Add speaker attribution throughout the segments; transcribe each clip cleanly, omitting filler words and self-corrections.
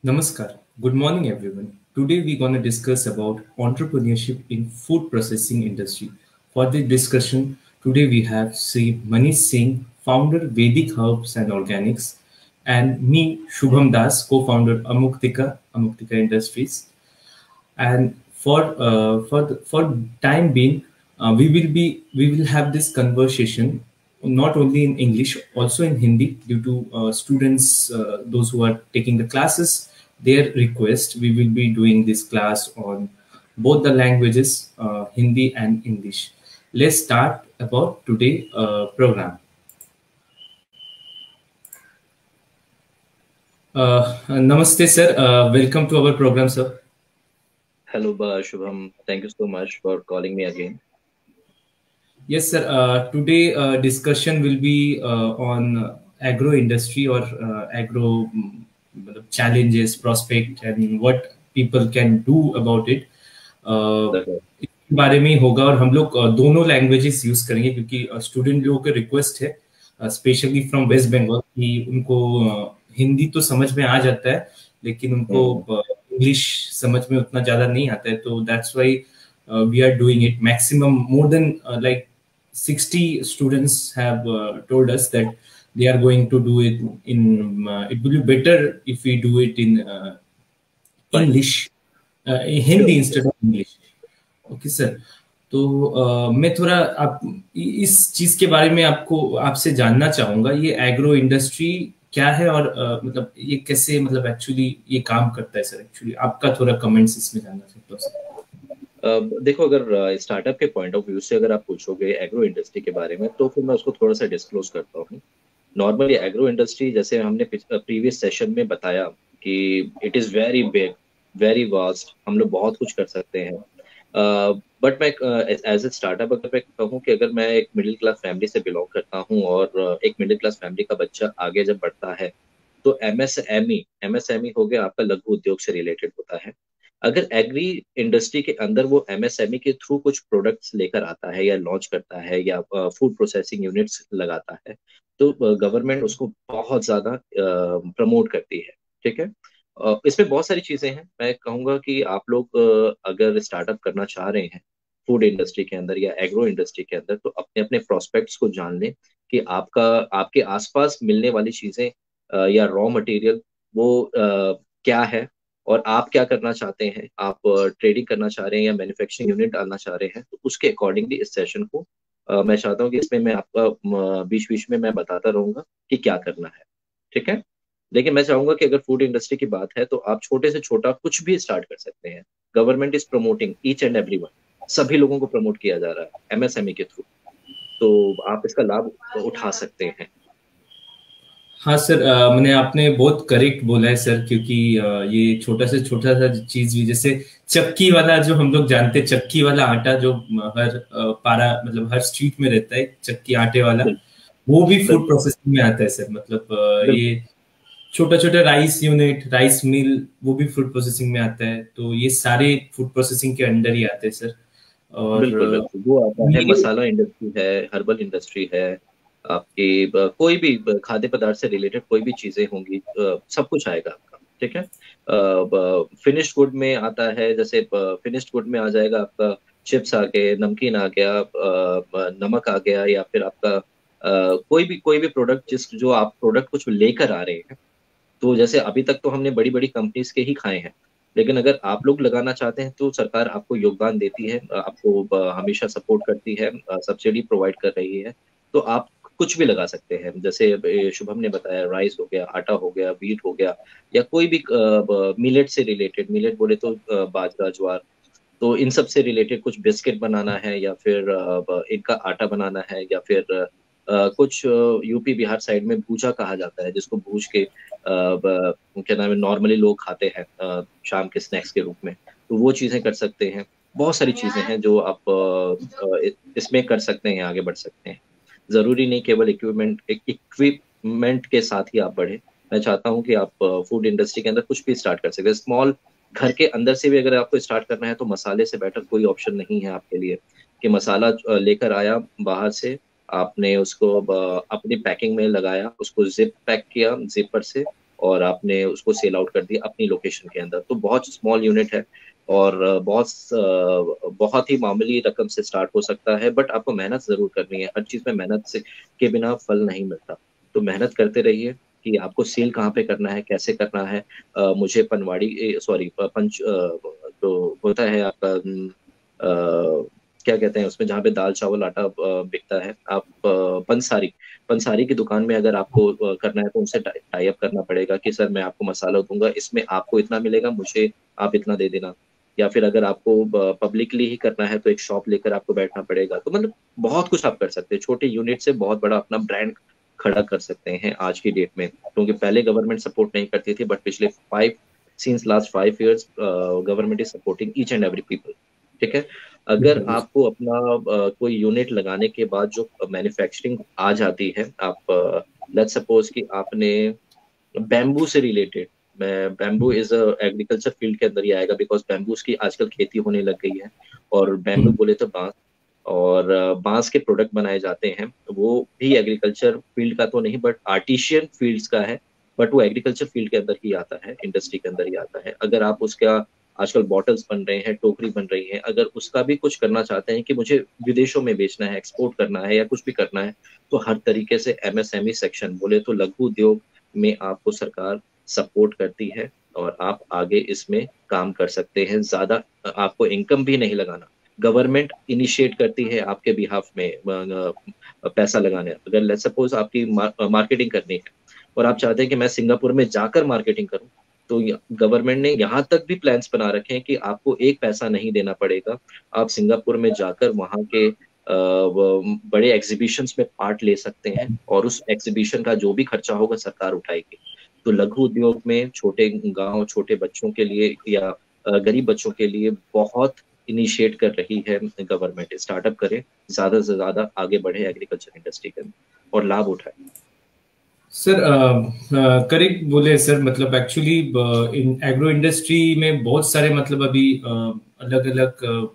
Speaker 1: Namaskar. Good morning, everyone. Today we're going to discuss about entrepreneurship in food processing industry. For the discussion, today we have Sri Manish Singh, founder Vedic Herbs and Organics, and me, Shubham Das, co-founder Amuktika Industries. And for time being, we will have this conversation not only in English, also in Hindi, due to students, those who are taking the classes, their request. We will be doing this class on both the languages, Hindi and English. Let's start about today program. Namaste, sir. Welcome to our program, sir.
Speaker 2: Hello, Shubham. Thank you so much for calling me again.
Speaker 1: Yes, sir. Today discussion will be on agro industry or agro challenges, prospect, and what people can do about it. इसके बारे में ही होगा और हम लोग दोनों languages use करेंगे क्योंकि स्टूडेंट लोगों का रिक्वेस्ट है स्पेशली फ्रॉम वेस्ट बंगाल कि उनको हिंदी तो समझ में आ जाता है लेकिन उनको इंग्लिश समझ में उतना ज्यादा नहीं आता है तो that's why we are doing it maximum more than like 60 students have told us that they are going to do it in it will be better if we do it in English Hindi instead of English. Okay sir तो मैं थोड़ा आप इस चीज के बारे में आपसे जानना चाहूंगा ये एग्रो इंडस्ट्री क्या है और मतलब ये कैसे मतलब एक्चुअली ये काम करता है सर एक्चुअली आपका थोड़ा कमेंट्स इसमें जानना चाहता हूँ सर
Speaker 2: देखो अगर स्टार्टअप के पॉइंट ऑफ व्यू से अगर आप पूछोगे एग्रो इंडस्ट्री के बारे में तो फिर मैं उसको थोड़ा सा डिस्क्लोज करता हूँ। नॉर्मली एग्रो इंडस्ट्री जैसे हमने प्रीवियस सेशन में बताया कि it is very big very vast, हम लोग बहुत कुछ कर सकते हैं। बट मैं एज ए स्टार्टअप अगर मैं कहूँ कि अगर मैं एक मिडिल क्लास फैमिली से बिलोंग करता हूँ और एक मिडिल क्लास फैमिली का बच्चा आगे जब बढ़ता है तो एमएसएमई हो गया आपका लघु उद्योग से रिलेटेड होता है। अगर एग्री इंडस्ट्री के अंदर वो एमएसएमई के थ्रू कुछ प्रोडक्ट्स लेकर आता है या लॉन्च करता है या फूड प्रोसेसिंग यूनिट्स लगाता है तो गवर्नमेंट उसको बहुत ज्यादा प्रमोट करती है। ठीक है, इसमें बहुत सारी चीजें हैं। मैं कहूंगा कि आप लोग अगर स्टार्टअप करना चाह रहे हैं फूड इंडस्ट्री के अंदर या एग्रो इंडस्ट्री के अंदर तो अपने अपने प्रोस्पेक्ट्स को जान लें कि आपके आसपास मिलने वाली चीजें या रॉ मटेरियल वो क्या है और आप क्या करना चाहते हैं। आप ट्रेडिंग करना चाह रहे हैं या मैन्युफैक्चरिंग यूनिट डालना चाह रहे हैं तो उसके अकॉर्डिंगली इस सेशन को मैं चाहता हूँ कि इसमें मैं आपका बीच बीच में मैं बताता रहूंगा कि क्या करना है। ठीक है, लेकिन मैं चाहूंगा कि अगर फूड इंडस्ट्री की बात है तो आप छोटे से छोटा कुछ भी स्टार्ट कर सकते हैं। Government is promoting each and everyone, सभी लोगों को प्रमोट किया जा रहा है एमएसएमई के थ्रू, तो आप इसका लाभ उठा सकते हैं।
Speaker 1: हाँ सर मैंने आपने बहुत करेक्ट बोला है सर क्योंकि ये छोटा से छोटा सा चीज भी जैसे चक्की वाला जो हम लोग जानते हैं चक्की वाला आटा जो हर पारा मतलब हर स्ट्रीट में रहता है चक्की आटे वाला वो भी फूड प्रोसेसिंग में आता है सर मतलब ये छोटा छोटा राइस यूनिट राइस मिल वो भी फूड प्रोसेसिंग में आता है तो ये सारे फूड प्रोसेसिंग के अंडर ही आते हैं सर। और
Speaker 2: बिल्कुल बिल्कुल वो आता है, मसाला इंडस्ट्री है, हर्बल इंडस्ट्री है, आपकी कोई भी खाद्य पदार्थ से रिलेटेड कोई भी चीजें होंगी, सब कुछ आएगा आपका। ठीक है, फिनिश्ड गुड में आता है, जैसे फिनिश्ड गुड में आ जाएगा आपका चिप्स आ गए, नमकीन आ गया, नमक आ गया, या फिर आपका कोई भी प्रोडक्ट जो आप प्रोडक्ट कुछ लेकर आ रहे हैं। तो जैसे अभी तक तो हमने बड़ी बड़ी कंपनीज के ही खाए हैं, लेकिन अगर आप लोग लगाना चाहते हैं तो सरकार आपको योगदान देती है, आपको हमेशा सपोर्ट करती है, सब्सिडी प्रोवाइड कर रही है, तो आप कुछ भी लगा सकते हैं। जैसे शुभम ने बताया राइस हो गया, आटा हो गया, व्हीट हो गया, या कोई भी मिलेट से रिलेटेड, मिलेट बोले तो बाजरा ज्वार, तो इन सब से रिलेटेड कुछ बिस्किट बनाना है या फिर इनका आटा बनाना है, या फिर कुछ यूपी बिहार साइड में भूजा कहा जाता है जिसको भूज के क्या नाम है नॉर्मली लोग खाते हैं शाम के स्नैक्स के रूप में, तो वो चीजें कर सकते हैं। बहुत सारी चीजें हैं जो आप इसमें कर सकते हैं, आगे बढ़ सकते हैं। जरूरी नहीं केवल इक्विपमेंट के साथ ही आप बढ़े। मैं चाहता हूँ कि आप फूड इंडस्ट्री के अंदर कुछ भी स्टार्ट कर सकते हैं। स्मॉल घर के अंदर से भी अगर आपको स्टार्ट करना है तो मसाले से बेटर कोई ऑप्शन नहीं है आपके लिए कि मसाला लेकर आया बाहर से, आपने उसको अपनी पैकिंग में लगाया, उसको जिप पैक किया जिपर से, और आपने उसको सेल आउट कर दिया अपनी लोकेशन के अंदर। तो बहुत स्मॉल यूनिट है और बहुत ही मामूली रकम से स्टार्ट हो सकता है, बट आपको मेहनत जरूर करनी है। हर चीज में मेहनत से के बिना फल नहीं मिलता। तो मेहनत करते रहिए कि आपको सेल कहाँ पे करना है, कैसे करना है। मुझे पनवाड़ी सॉरी पंच जो होता है आपका क्या कहते हैं उसमें, जहाँ पे दाल चावल आटा बिकता है, आप पंसारी पंसारी की दुकान में अगर आपको करना है तो उनसे टाई अप करना पड़ेगा कि सर मैं आपको मसाला दूंगा, इसमें आपको इतना मिलेगा, मुझे आप इतना दे देना। या फिर अगर आपको पब्लिकली ही करना है तो एक शॉप लेकर आपको बैठना पड़ेगा। तो मतलब बहुत कुछ आप कर सकते हैं, छोटे यूनिट से बहुत बड़ा अपना ब्रांड खड़ा कर सकते हैं आज की डेट में। क्योंकि पहले गवर्नमेंट सपोर्ट नहीं करती थी, बट पिछले 5 government is supporting each and every people. ठीक है। अगर आपको अपना कोई यूनिट लगाने के बाद जो मैन्युफैक्चरिंग आ जाती है, आप लेट्स सपोज कि आपने बैम्बू से रिलेटेड, मैं बैम्बू इज एग्रीकल्चर फील्ड के अंदर ही आएगा, बिकॉज बैम्बूस की आजकल खेती होने लग गई है। और बैम्बू बोले तो बांस, और बांस के प्रोडक्ट बनाए जाते हैं, वो भी एग्रीकल्चर फील्ड का तो नहीं बट आर्टिशियन फील्ड्स का है। बट वो एग्रीकल्चर फील्ड के अंदर ही आता है, इंडस्ट्री के अंदर ही आता है। अगर आप उसका आजकल बॉटल्स बन रहे हैं, टोकरी बन रही है, अगर उसका भी कुछ करना चाहते हैं कि मुझे विदेशों में बेचना है, एक्सपोर्ट करना है या कुछ भी करना है, तो हर तरीके से एमएसएमई सेक्शन बोले तो लघु उद्योग में आपको सरकार सपोर्ट करती है और आप आगे इसमें काम कर सकते हैं। ज्यादा आपको इनकम भी नहीं लगाना, गवर्नमेंट इनिशिएट करती है आपके बिहाफ में पैसा लगाने। अगर लेट्स सपोज आपकी मार्केटिंग करनी है और आप चाहते हैं कि मैं सिंगापुर में जाकर मार्केटिंग करूं, तो गवर्नमेंट ने यहाँ तक भी प्लान्स बना रखे हैं कि आपको एक पैसा नहीं देना पड़ेगा। आप सिंगापुर में जाकर वहाँ के बड़े एग्जीबिशंस में पार्ट ले सकते हैं और उस एग्जीबिशन का जो भी खर्चा होगा सरकार उठाएगी। तो लघु उद्योग में छोटे गांव, छोटे बच्चों के लिए या गरीब बच्चों के लिए बहुत इनिशिएट कर रही है गवर्नमेंट। स्टार्टअप करे, ज्यादा से ज्यादा आगे बढ़े एग्रीकल्चर इंडस्ट्री के और लाभ उठाए।
Speaker 1: सर करेक्ट बोले सर, मतलब एक्चुअली इन एग्रो इंडस्ट्री में बहुत सारे मतलब अभी अलग अलग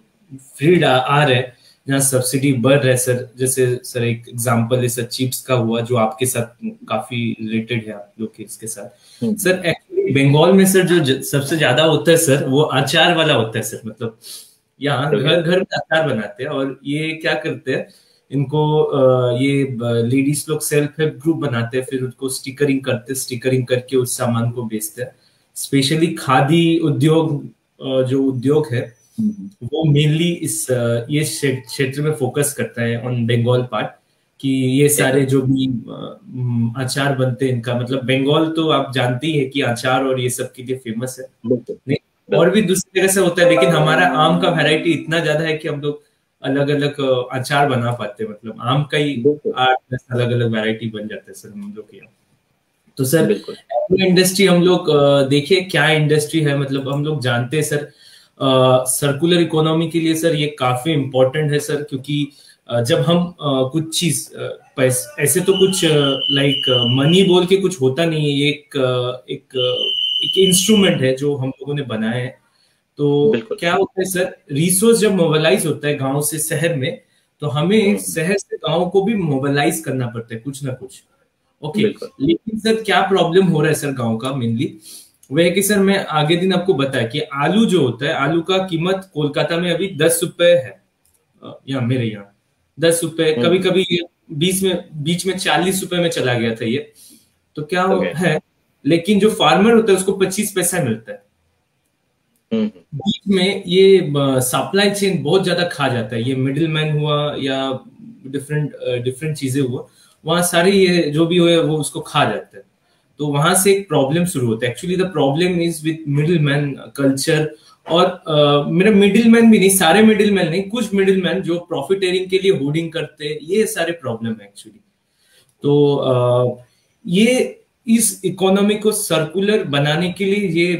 Speaker 1: फील्ड आ रहे हैं जहाँ सब्सिडी बढ़ रहा है सर। जैसे सर एक एग्जांपल है सर चिप्स का हुआ, जो आपके साथ काफी रिलेटेड है आप लोग के इसके साथ। सर एक्चुअली बंगाल में सर जो सबसे ज्यादा होता है सर वो अचार वाला होता है सर। मतलब यहाँ घर घर में अचार बनाते हैं और ये क्या करते हैं, इनको ये लेडीज लोग सेल्फ हेल्प ग्रुप बनाते हैं, फिर उसको स्टिकरिंग करते हैं, स्टिकरिंग करके उस सामान को बेचते हैं। स्पेशली खादी उद्योग जो उद्योग है वो मेनली इस ये क्षेत्र में फोकस करता है ऑन बंगाल पार्ट, कि ये सारे जो भी अचार बनते हैं इनका, मतलब बंगाल तो आप जानते ही है कि अचार और ये सब के लिए फेमस है। नहीं, और भी दूसरी जगह से होता है, लेकिन हमारा आम का वैरायटी इतना ज्यादा है कि हम लोग अलग अलग अचार बना पाते हैं। मतलब आम का ही 8-10 अलग अलग वैरायटी बन जाते हैं सर हम लोग के यहाँ। तो सर एग्रो इंडस्ट्री हम लोग देखिए क्या इंडस्ट्री है, मतलब हम लोग जानते हैं सर सर्कुलर इकोनॉमी के लिए सर ये काफी इम्पोर्टेंट है सर। क्योंकि जब हम कुछ चीज ऐसे तो कुछ लाइक मनी बोल के कुछ होता नहीं है, ये एक इंस्ट्रूमेंट है जो हम लोगों ने बनाया है। तो क्या होता है सर, रिसोर्स जब मोबिलाइज होता है गांव से शहर में, तो हमें शहर से गांव को भी मोबिलाइज करना पड़ता है कुछ ना कुछ। ओके, लेकिन सर क्या प्रॉब्लम हो रहा है सर गांव का मेनली वह है कि सर मैं आगे दिन आपको बताया कि आलू जो होता है, आलू का कीमत कोलकाता में अभी 10 रुपए है, या मेरे यहाँ 10 रुपए, कभी कभी बीच में 40 रुपए में चला गया था ये। तो क्या है, लेकिन जो फार्मर होता है उसको 25 पैसा मिलता है। बीच में ये सप्लाई चेन बहुत ज्यादा खा जाता है, ये मिडिल मैन हुआ या डिफरेंट चीजें हुआ, वहां सारे ये जो भी हुए वो उसको खा जाता है। तो वहां से एक प्रॉब्लम शुरू होता है। Actually the problem is with middle man culture. और मेरा मिडिल मैन भी नहीं, सारे मिडिल मैन नहीं, कुछ मिडिल मैन जो प्रॉफिटेरिंग के लिए होर्डिंग करते हैं, ये सारे प्रॉब्लम है एक्चुअली। तो ये इस इकोनॉमी को सर्कुलर बनाने के लिए ये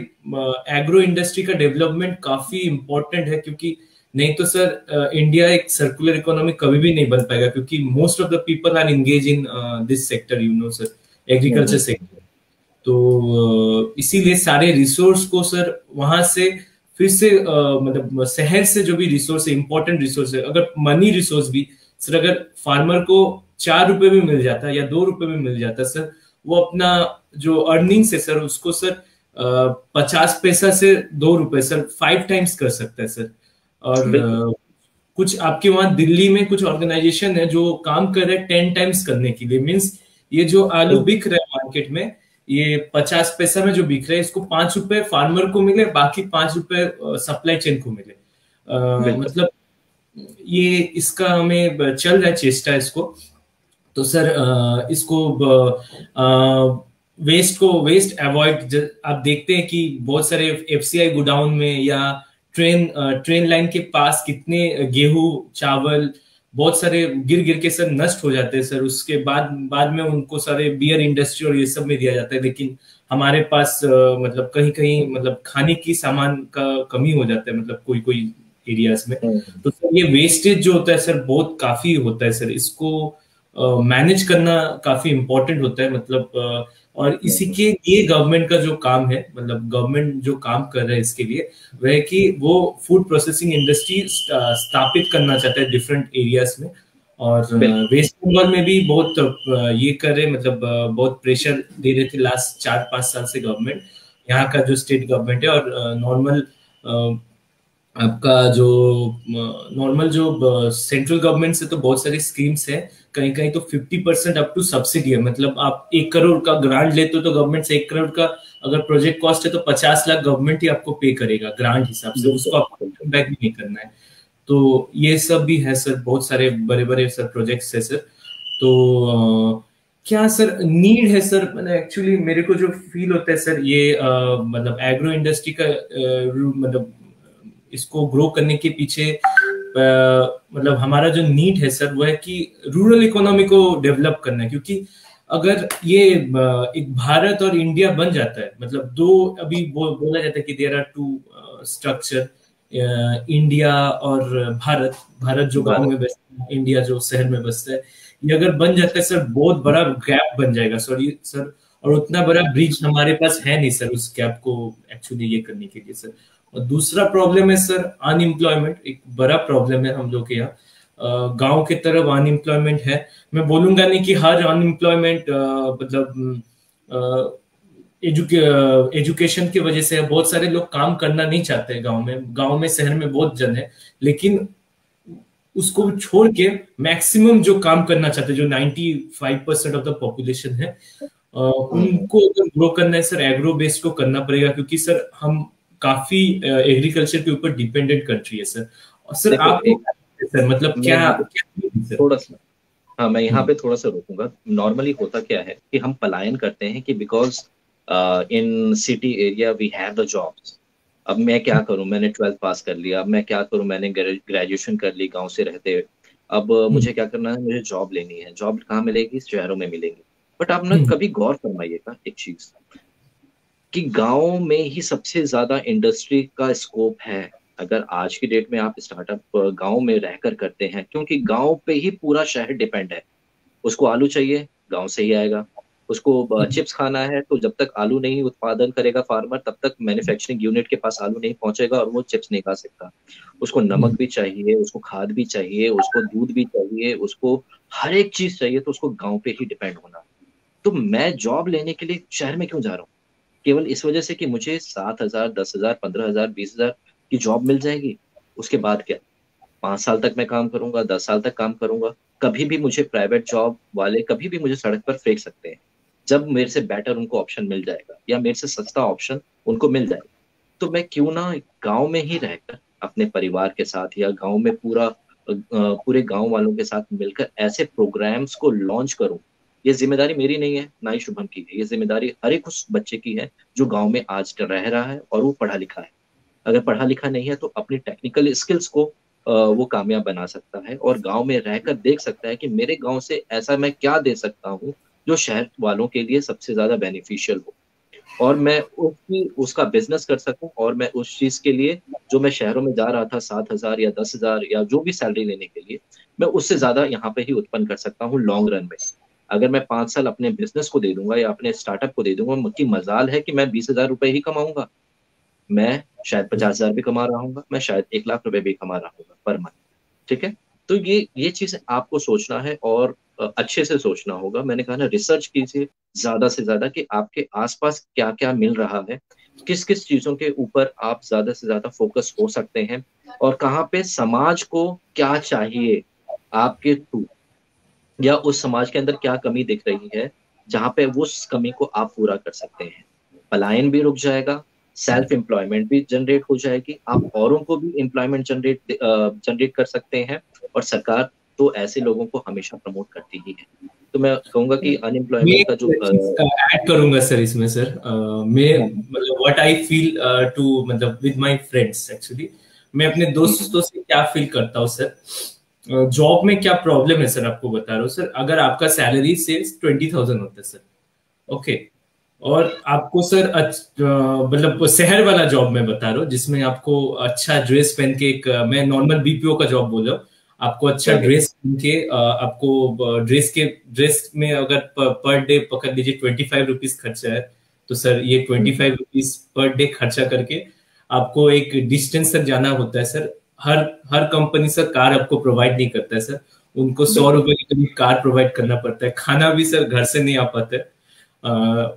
Speaker 1: एग्रो इंडस्ट्री का डेवलपमेंट काफी इंपॉर्टेंट है। क्योंकि नहीं तो सर इंडिया एक सर्कुलर इकोनॉमी कभी भी नहीं बन पाएगा, क्योंकि most of the people are engage in this sector, you know sir, agriculture sector. तो इसीलिए सारे रिसोर्स को सर वहां से फिर से मतलब शहर से जो भी रिसोर्स है, इंपॉर्टेंट रिसोर्स है, अगर मनी रिसोर्स भी सर, अगर फार्मर को 4 रुपए में मिल जाता है या 2 रुपए में मिल जाता है सर, वो अपना जो अर्निंग्स है सर उसको सर 50 पैसा से 2 रुपए सर 5 टाइम्स कर सकता है सर। और
Speaker 2: बिल्कुल।
Speaker 1: कुछ आपके वहां दिल्ली में कुछ ऑर्गेनाइजेशन है जो काम कर रहे हैं 10 टाइम्स करने के लिए। मीन्स ये जो आलू
Speaker 2: बिल्कुल।
Speaker 1: बिक रहा है मार्केट में, ये 50 पैसा में जो बिक रहा है, इसको 5 रुपए फार्मर को मिले, बाकी 5 रुपए सप्लाई चेन को मिले।
Speaker 2: बिल्कुल।
Speaker 1: मतलब ये इसका हमें चल रहा है चेष्टा इसको। तो सर इसको वेस्ट अवॉइड, आप देखते हैं कि बहुत सारे एफसीआई गोडाउन में या ट्रेन लाइन के पास कितने गेहूं चावल बहुत सारे गिर गिर के सर नष्ट हो जाते हैं सर। उसके बाद में उनको सारे बियर इंडस्ट्री और ये सब में दिया जाता है, लेकिन हमारे पास मतलब कहीं कहीं मतलब खाने की सामान का कमी हो जाता है, मतलब कोई कोई एरियाज में।
Speaker 2: हम्म।
Speaker 1: तो सर ये वेस्टेज जो होता है सर बहुत काफी होता है सर, इसको मैनेज करना काफी इम्पोर्टेंट होता है। मतलब और इसी
Speaker 2: हम्म।
Speaker 1: के लिए गवर्नमेंट का जो काम है, मतलब गवर्नमेंट जो काम कर रहा है इसके लिए, वह है कि वो फूड प्रोसेसिंग इंडस्ट्री स्थापित करना चाहता है डिफरेंट एरियाज में। और
Speaker 2: बिल्कुल।
Speaker 1: वेस्ट बंगाल में भी बहुत ये कर रहे, मतलब बहुत प्रेशर दे रहे थे लास्ट 4-5 साल से गवर्नमेंट, यहाँ का जो स्टेट गवर्नमेंट है। और नॉर्मल आपका जो नॉर्मल जो सेंट्रल गवर्नमेंट से तो बहुत सारी स्कीम्स है, कहीं कहीं तो 50% अप टू सब्सिडी है। मतलब आप 1 करोड़ का ग्रांट लेते हो तो गवर्नमेंट से 1 करोड़ का अगर प्रोजेक्ट कॉस्ट है तो 50 लाख गवर्नमेंट ही आपको पे करेगा ग्रांट हिसाब से, उसको
Speaker 2: बिल्कुल।
Speaker 1: आपको बैक भी नहीं करना है। तो ये सब भी है सर, बहुत सारे बड़े बड़े सर प्रोजेक्ट्स है सर। तो क्या सर नीड है सर, मतलब एक्चुअली मेरे को जो फील होता है सर, ये मतलब एग्रो इंडस्ट्री का मतलब इसको ग्रो करने के पीछे मतलब हमारा जो नीड है सर वो है कि रूरल इकोनॉमी को डेवलप करना है। क्योंकि अगर ये एक भारत और इंडिया बन जाता है, मतलब दो अभी बोला जाता है कि there are two structure, India और भारत, भारत जो गांव
Speaker 2: भारत।
Speaker 1: में बसता है, इंडिया जो शहर में बसता है, ये अगर बन जाता है सर बहुत बड़ा गैप बन जाएगा सर। और उतना बड़ा ब्रिज हमारे पास है नहीं सर उस गैप को एक्चुअली ये करने के लिए सर। और दूसरा प्रॉब्लम है सर अनएम्प्लॉयमेंट, एक बड़ा प्रॉब्लम है हम लोग के यहाँ। गांव के तरफ अनएम्प्लॉयमेंट है, मैं बोलूंगा नहीं कि हर अनएम्प्लॉयमेंट मतलब एजुकेशन की वजह से बहुत सारे लोग काम करना नहीं चाहते गांव में शहर में बहुत जन है, लेकिन उसको छोड़ के मैक्सिमम जो काम करना चाहते हैं, जो 95% ऑफ द पॉपुलेशन है,
Speaker 2: हम्म।
Speaker 1: उनको अगर ग्रो करना है सर एग्रो बेस्ड को करना पड़ेगा। क्योंकि सर हम काफी एग्रीकल्चर के ऊपर डिपेंडेंट कंट्री है सर। और सर
Speaker 2: देखो
Speaker 1: आपको
Speaker 2: एक,
Speaker 1: क्या लगता है सर, मतलब
Speaker 2: मैं
Speaker 1: क्या
Speaker 2: यहाँ पे
Speaker 1: क्या सर?
Speaker 2: थोड़ा सा, हाँ मैं यहाँ
Speaker 1: हम्म,
Speaker 2: पे थोड़ा सा रोकूंगा। नॉर्मली होता क्या है कि हम पलायन करते हैं कि because in city area we have the jobs. अब मैं क्या करूं, मैंने 12th पास कर लिया, अब मैं क्या करूं, मैंने ग्रेजुएशन कर ली गांव से रहते हुए। अब
Speaker 1: हम्म,
Speaker 2: मुझे क्या करना है, मुझे जॉब लेनी है। जॉब कहाँ मिलेगी, शहरों में मिलेंगी। बट आप ना
Speaker 1: हम्म,
Speaker 2: कभी गौर फरमाइएगा एक चीज, कि गांव में ही सबसे ज्यादा इंडस्ट्री का स्कोप है। अगर आज की डेट में आप स्टार्टअप गांव में रहकर करते हैं, क्योंकि गांव पे ही पूरा शहर डिपेंड है। उसको आलू चाहिए, गांव से ही आएगा। उसको
Speaker 1: हम्म,
Speaker 2: चिप्स खाना है, तो जब तक आलू नहीं उत्पादन करेगा फार्मर, तब तक मैन्युफैक्चरिंग यूनिट के पास आलू नहीं पहुंचेगा और वो चिप्स नहीं खा सकता। उसको नमक
Speaker 1: हम्म,
Speaker 2: भी चाहिए, उसको खाद भी चाहिए, उसको दूध भी चाहिए, उसको हर एक चीज चाहिए। तो उसको गांव पे ही डिपेंड होना। तो मैं जॉब लेने के लिए शहर में क्यों जा रहा हूँ? केवल इस वजह से कि मुझे 7,000, 10,000, 15,000, 20,000 की जॉब मिल जाएगी। उसके बाद क्या? 5 साल तक मैं काम करूंगा, 10 साल तक काम करूंगा। कभी भी मुझे प्राइवेट जॉब वाले कभी भी मुझे सड़क पर फेंक सकते हैं, जब मेरे से बेटर उनको ऑप्शन मिल जाएगा या मेरे से सस्ता ऑप्शन उनको मिल जाएगा। तो मैं क्यों ना गांव में ही रहकर अपने परिवार के साथ या गांव में पूरे गांव वालों के साथ मिलकर ऐसे प्रोग्राम्स को लॉन्च करूं। ये जिम्मेदारी मेरी नहीं है, ना ही शुभम की है। ये जिम्मेदारी हर एक उस बच्चे की है जो गांव में आज रह रहा है और वो पढ़ा लिखा है। अगर पढ़ा लिखा नहीं है तो अपनी टेक्निकल स्किल्स को वो कामयाब बना सकता है और गांव में रहकर देख सकता है कि मेरे गांव से ऐसा मैं क्या दे सकता हूँ जो शहर वालों के लिए सबसे ज्यादा बेनिफिशियल हो, और मैं उसका बिजनेस कर सकूं। और मैं उस चीज के लिए, जो मैं शहरों में जा रहा था 7,000 या 10,000 या जो भी सैलरी लेने के लिए, मैं उससे ज्यादा यहाँ पे ही उत्पन्न कर सकता हूँ लॉन्ग रन में। अगर मैं 5 साल अपने बिजनेस को दे दूंगा या अपने स्टार्टअप को दे दूंगा, मुझकी मजाल है कि मैं 20,000 रुपए ही कमाऊंगा। मैं शायद 50,000 भी कमा रहा हूँ, मैं शायद 1 लाख रुपए भी कमा रहा हूँ पर मंथ। ठीक है। तो ये चीज आपको सोचना है। और अच्छे से सोचना होगा। मैंने कहा ना, रिसर्च कीजिए ज्यादा से ज्यादा कि आपके आसपास क्या क्या मिल रहा है, किस किस चीजों के ऊपर आप ज्यादा से ज्यादा फोकस हो सकते हैं, और कहाँ पे समाज को क्या चाहिए आपके थ्रू, या उस समाज के अंदर क्या कमी दिख रही है जहाँ पे वो उस कमी को आप पूरा कर सकते हैं। पलायन भी रुक जाएगा, सेल्फ एम्प्लॉयमेंट भी जनरेट हो जाएगी, आप औरों को भी एम्प्लॉयमेंट जनरेट कर सकते हैं, और सरकार तो ऐसे लोगों को हमेशा प्रमोट करती ही है। तो मैं कहूंगा कि
Speaker 1: मैं
Speaker 2: अनएम्प्लॉयमेंट का जो
Speaker 1: एक चीज ऐड करूंगा सर इसमें सर। मैं
Speaker 2: हाँ,
Speaker 1: मतलब व्हाट आई फील टू मतलब विद माय फ्रेंड्स एक्चुअली, मैं अपने दोस्तों से क्या फील करता हूँ सर। जॉब में क्या प्रॉब्लम है सर, आपको बता रहा हूँ सर। अगर आपका सैलरी से 20,000 होता है सर, ओके, और आपको सर मतलब शहर वाला जॉब मैं बता रहा हूँ जिसमें आपको अच्छा ड्रेस पहन के, एक मैं नॉर्मल बीपीओ का जॉब बोल रहा हूँ, आपको अच्छा
Speaker 2: हाँ,
Speaker 1: ड्रेस पहन के आपको ड्रेस में अगर पर डे पकड़ लीजिए 25 रुपीज खर्चा है, तो सर ये 25 रुपीज पर डे खर्चा करके आपको एक डिस्टेंस तक जाना होता है सर। हर हर कंपनी सर कार आपको प्रोवाइड नहीं करता है सर, उनको 100 रुपए
Speaker 2: बिल्कुल।
Speaker 1: के करीब कार प्रोवाइड करना पड़ता है। खाना भी सर घर से नहीं आ पाता है,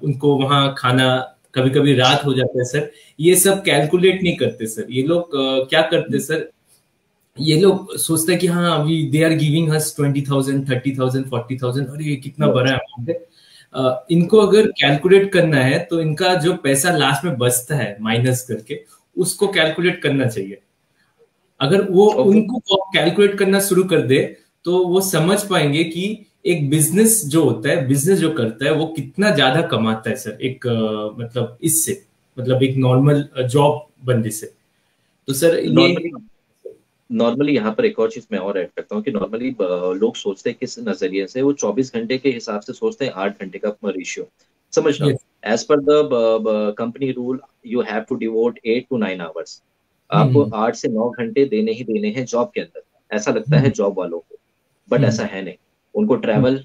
Speaker 1: उनको वहां खाना कभी कभी रात हो जाता है सर। ये सब कैलकुलेट नहीं करते सर ये लोग। क्या करते सर, ये लोग सोचते हैं कि हाँ अभी दे आर गिविंग हस 20,000 30,000 40,000, अरे ये कितना बड़ा
Speaker 2: Yes.
Speaker 1: अमाउंट है। इनको अगर कैलकुलेट करना है तो इनका जो पैसा लास्ट में बचता है माइनस करके, उसको कैलकुलेट करना चाहिए। अगर वो
Speaker 2: ओके।
Speaker 1: उनको कैलकुलेट करना शुरू कर दे तो वो समझ पाएंगे कि एक बिजनेस जो होता है, बिजनेस जो करता है वो कितना ज्यादा कमाता है सर, एक मतलब इससे, मतलब एक नॉर्मल जॉब बंदे से। तो सर ये
Speaker 2: नॉर्मली नॉर्मली यहाँ पर एक और चीज मैं और ऐड करता हूँ कि नॉर्मली लोग सोचते हैं किस नजरिए से, वो 24 घंटे के हिसाब से सोचते हैं, 8 घंटे का रेशियो समझना।
Speaker 1: Yes.
Speaker 2: As per the company rule, you have to devote 8 to 9 hours. आपको
Speaker 1: हम्म
Speaker 2: 8 से 9 घंटे देने ही देने हैं जॉब के अंदर, ऐसा लगता है
Speaker 1: हम्म
Speaker 2: जॉब वालों को, बट
Speaker 1: हम्म
Speaker 2: ऐसा है नहीं। उनको
Speaker 1: हम्म
Speaker 2: ट्रैवल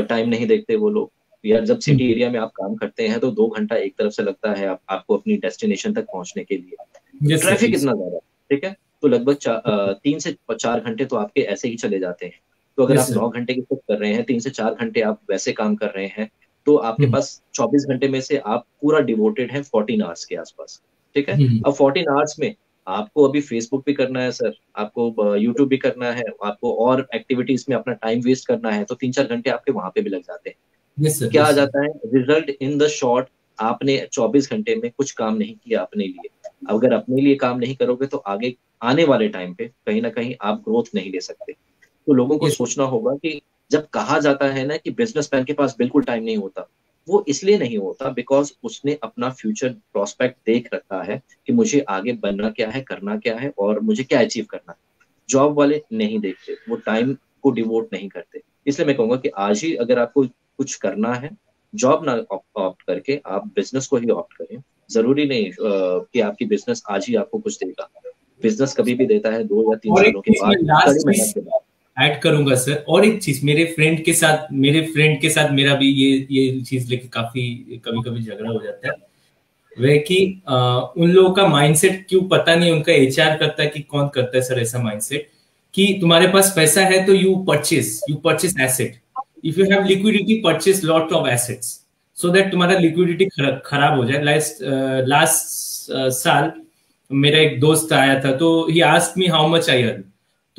Speaker 2: टाइम नहीं देखते वो लोग, या जब सिटी
Speaker 1: हम्म,
Speaker 2: एरिया में आप काम करते हैं तो 2 घंटा एक तरफ से लगता है आपको अपनी डेस्टिनेशन तक पहुंचने के लिए,
Speaker 1: यस सर,
Speaker 2: ट्रैफिक
Speaker 1: यस।
Speaker 2: इतना ज्यादा है, ठीक है। तो लगभग 3 से 4 घंटे तो आपके ऐसे ही चले जाते हैं। तो अगर
Speaker 1: यस
Speaker 2: आप
Speaker 1: सर।
Speaker 2: 9 घंटे की शिफ्ट कर रहे हैं, 3 से 4 घंटे आप वैसे काम कर रहे हैं, तो आपके
Speaker 1: हम्म
Speaker 2: पास 24 घंटे में से आप पूरा डिवोटेड हैं 14 आवर्स के आसपास, ठीक है।
Speaker 1: हम्म
Speaker 2: अब 14 आवर्स में आपको अभी फेसबुक भी करना है सर, आपको यूट्यूब भी करना है, आपको और एक्टिविटीज में अपना टाइम वेस्ट करना है, तो 3 4 घंटे आपके वहां पे भी लग जाते हैं।
Speaker 1: यस सर,
Speaker 2: क्या आ
Speaker 1: यस सर।
Speaker 2: जाता है रिजल्ट इन द शॉर्ट, आपने 24 घंटे में कुछ काम नहीं किया अपने लिए। अगर अपने लिए काम नहीं करोगे तो आगे आने वाले टाइम पे कहीं ना कहीं आप ग्रोथ नहीं ले सकते। तो लोगों को
Speaker 1: यस
Speaker 2: सोचना होगा कि जब कहा जाता है ना कि बिजनेसमैन के पास बिल्कुल टाइम नहीं होता, वो इसलिए नहीं होता बिकॉज उसने अपना फ्यूचर प्रोस्पेक्ट देख रखा है कि मुझे आगे बनना क्या है, करना क्या है, और मुझे क्या अचीव करना है। जॉब वाले नहीं देखते, वो टाइम को डिवोट नहीं करते। इसलिए मैं कहूंगा कि आज ही अगर आपको कुछ करना है, जॉब ना ऑप्ट करके आप बिजनेस को ही ऑप्ट करें। जरूरी नहीं कि आपकी बिजनेस आज ही आपको कुछ देगा। बिजनेस कभी भी देता है 2 या 3
Speaker 1: और एक
Speaker 2: सालों के
Speaker 1: चीज मैं
Speaker 2: बाद, कड़ी
Speaker 1: लास्ट
Speaker 2: मेहनत
Speaker 1: चीज
Speaker 2: के बाद।
Speaker 1: ऐड करूंगा सर, और एक चीज मेरे फ्रेंड के साथ मेरा भी ये चीज लेके काफी कभी कभी झगड़ा हो जाता है। वह कि उन लोगों का माइंडसेट क्यों पता नहीं, उनका एचआर करता है कि कौन करता है सर ऐसा माइंडसेट, कि तुम्हारे पास पैसा है तो you purchase asset. If you have liquidity, purchase lot of assets, so that तुम्हारा लिक्विडिटी खराब हो जाए। लास्ट साल मेरा एक दोस्त आया था, तो he asked me how much I earn.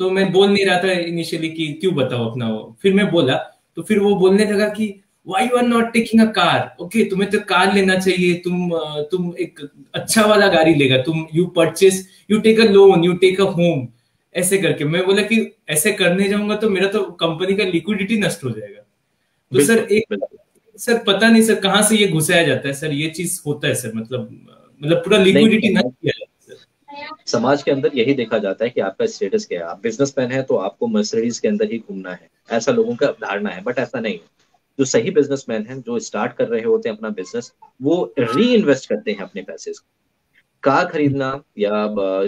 Speaker 1: तो मैं बोल नहीं रहा था इनिशियली कि क्यों बताओ अपना वो, फिर मैं बोला, तो फिर वो बोलने लगा कि why you are not taking a car, okay तुम्हें तो कार लेना चाहिए, तुम एक अच्छा वाला गाड़ी लेगा, तुम you take a loan, you take a home. ऐसे करके मैं बोला कि ऐसे करने जाऊंगा तो मेरा तो कंपनी का लिक्विडिटी नष्ट हो जाएगा। तो सर
Speaker 2: बिल्कुल
Speaker 1: एक,
Speaker 2: बिल्कुल।
Speaker 1: सर पता नहीं सर कहाँ से ये घुसाया जाता है सर, ये चीज होता है सर, मतलब पूरा
Speaker 2: नहीं,
Speaker 1: लिक्विडिटी नष्ट किया जाता है सर।
Speaker 2: समाज के अंदर यही देखा जाता है कि आपका स्टेटस क्या है। आप बिजनेसमैन है तो आपको मर्सिडीज के अंदर ही घूमना है, ऐसा लोगों का धारणा है, बट ऐसा नहीं है। जो सही बिजनेसमैन हैं, जो स्टार्ट कर रहे होते हैं अपना बिजनेस, वो री इन्वेस्ट करते हैं अपने पैसे। कार खरीदना या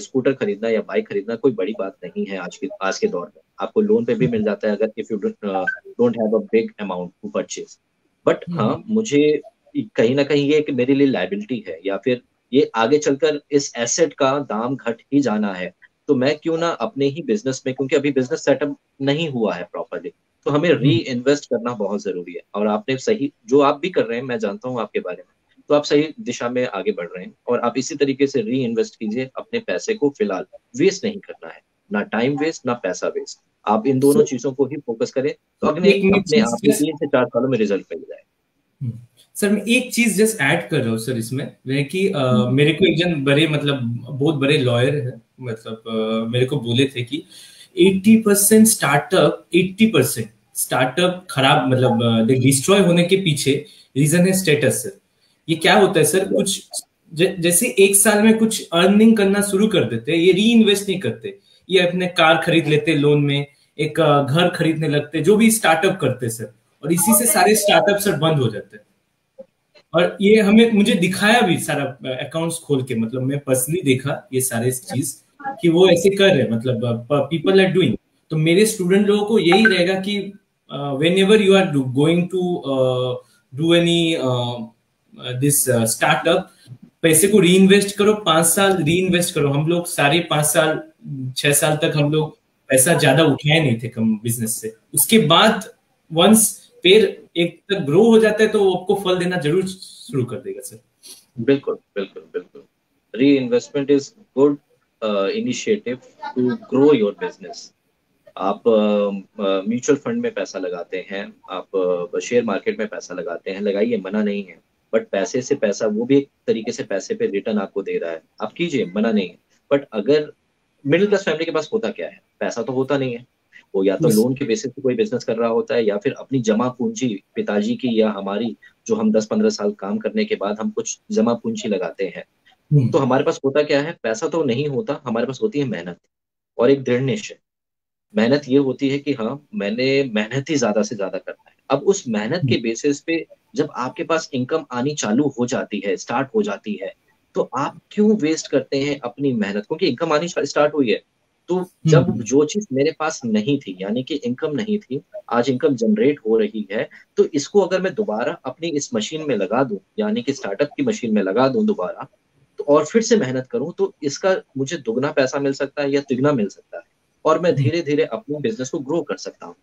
Speaker 2: स्कूटर खरीदना या बाइक खरीदना कोई बड़ी बात नहीं है आज के दौर में। आपको लोन पे भी मिल जाता है अगर if you don't have a big amount to purchase. But हाँ,
Speaker 1: हम्म,
Speaker 2: मुझे कहीं ना कहीं ये एक मेरे लिए लाइबिलिटी है, या फिर ये आगे चलकर इस एसेट का दाम घट ही जाना है, तो मैं क्यों ना अपने ही बिजनेस में, क्योंकि अभी बिजनेस सेटअप नहीं हुआ है प्रॉपरली, तो हमें री इन्वेस्ट करना बहुत जरूरी है। और आपने सही, जो आप भी कर रहे हैं, मैं जानता हूँ आपके बारे में, तो आप सही दिशा में आगे बढ़ रहे हैं। और आप इसी तरीके से री इन्वेस्ट कीजिए अपने पैसे को। फिलहाल वेस्ट नहीं करना है, ना टाइम वेस्ट ना पैसा वेस्ट। आप इन दोनों
Speaker 1: सर
Speaker 2: चीजों को ही फोकस करें तो अपने
Speaker 1: एक मैं
Speaker 2: अपने
Speaker 1: चीज
Speaker 2: आप ही 3 से 4 सालों में रिजल्ट मिल जाए।
Speaker 1: हम्म। सर मैं एक चीज जस्ट ऐड कर रहा हूँ सर इसमें, वह कि मेरे को एक जन बड़े मतलब बहुत बड़े लॉयर है, मतलब मेरे को बोले थे कि 80% स्टार्टअप खराब मतलब डिस्ट्रॉय होने के पीछे रीजन है स्टेटस सर। ये क्या होता है सर, कुछ जैसे एक साल में कुछ अर्निंग करना शुरू कर देते हैं, ये री इन्वेस्ट नहीं करते, ये अपने कार खरीद लेते लोन में, एक घर खरीदने लगते, जो भी स्टार्टअप करते सर, और इसी से सारे स्टार्टअप सर बंद हो जाते हैं। और ये हमें मुझे दिखाया भी सारा अकाउंट्स खोल के, मतलब मैं पर्सनली देखा ये सारे चीज कि वो ऐसे कर रहे हैं, मतलब पीपल आर डूइंग। तो मेरे स्टूडेंट लोगों को यही रहेगा कि when you are going to do any this startup, पैसे को री इन्वेस्ट करो, 5 साल री इन्वेस्ट करो। हम लोग सारे 5 साल 6 साल तक हम लोग पैसा ज्यादा उठाए नहीं थे कम बिजनेस से, उसके बाद वंस फिर एक तक ग्रो हो जाता है तो वो आपको फल देना जरूर शुरू कर देगा सर।
Speaker 2: बिल्कुल बिल्कुल बिल्कुल। Reinvestment is good initiative to grow your business. आप म्यूचुअल फंड में पैसा लगाते हैं, आप शेयर मार्केट में पैसा लगाते हैं, लगाइए, मना नहीं है। बट पैसे से पैसा, वो भी एक तरीके से पैसे पे रिटर्न आपको दे रहा है, आप कीजिए, मना नहीं है। बट अगर मिडिल क्लास फैमिली के पास होता क्या है, पैसा तो होता नहीं है। वो या तो
Speaker 1: यस।
Speaker 2: लोन के बेसिस पे कोई बिजनेस कर रहा होता है, या फिर अपनी जमा पूंजी, पिताजी की या हमारी, जो हम 10-15 साल काम करने के बाद हम कुछ जमा पूंजी लगाते हैं। तो हमारे पास होता क्या है, पैसा तो नहीं होता, हमारे पास होती है मेहनत और एक दृढ़ निश्चय। मेहनत ये होती है कि हाँ, मैंने मेहनत ही ज्यादा से ज्यादा करना है। अब उस मेहनत के बेसिस पे जब आपके पास इनकम आनी चालू हो जाती है, स्टार्ट हो जाती है, तो आप क्यों वेस्ट करते हैं अपनी मेहनत, क्योंकि इनकम आनी स्टार्ट हुई है। तो जब जो चीज मेरे पास नहीं थी, यानी कि इनकम नहीं थी, आज इनकम जनरेट हो रही है, तो इसको अगर मैं दोबारा अपनी इस मशीन में लगा दूं, यानी कि स्टार्टअप की मशीन में लगा दूं दोबारा, तो और फिर से मेहनत करूं, तो इसका मुझे दुगना पैसा मिल सकता है या तिगना मिल सकता है। और मैं धीरे धीरे अपने बिजनेस को ग्रो कर सकता हूँ।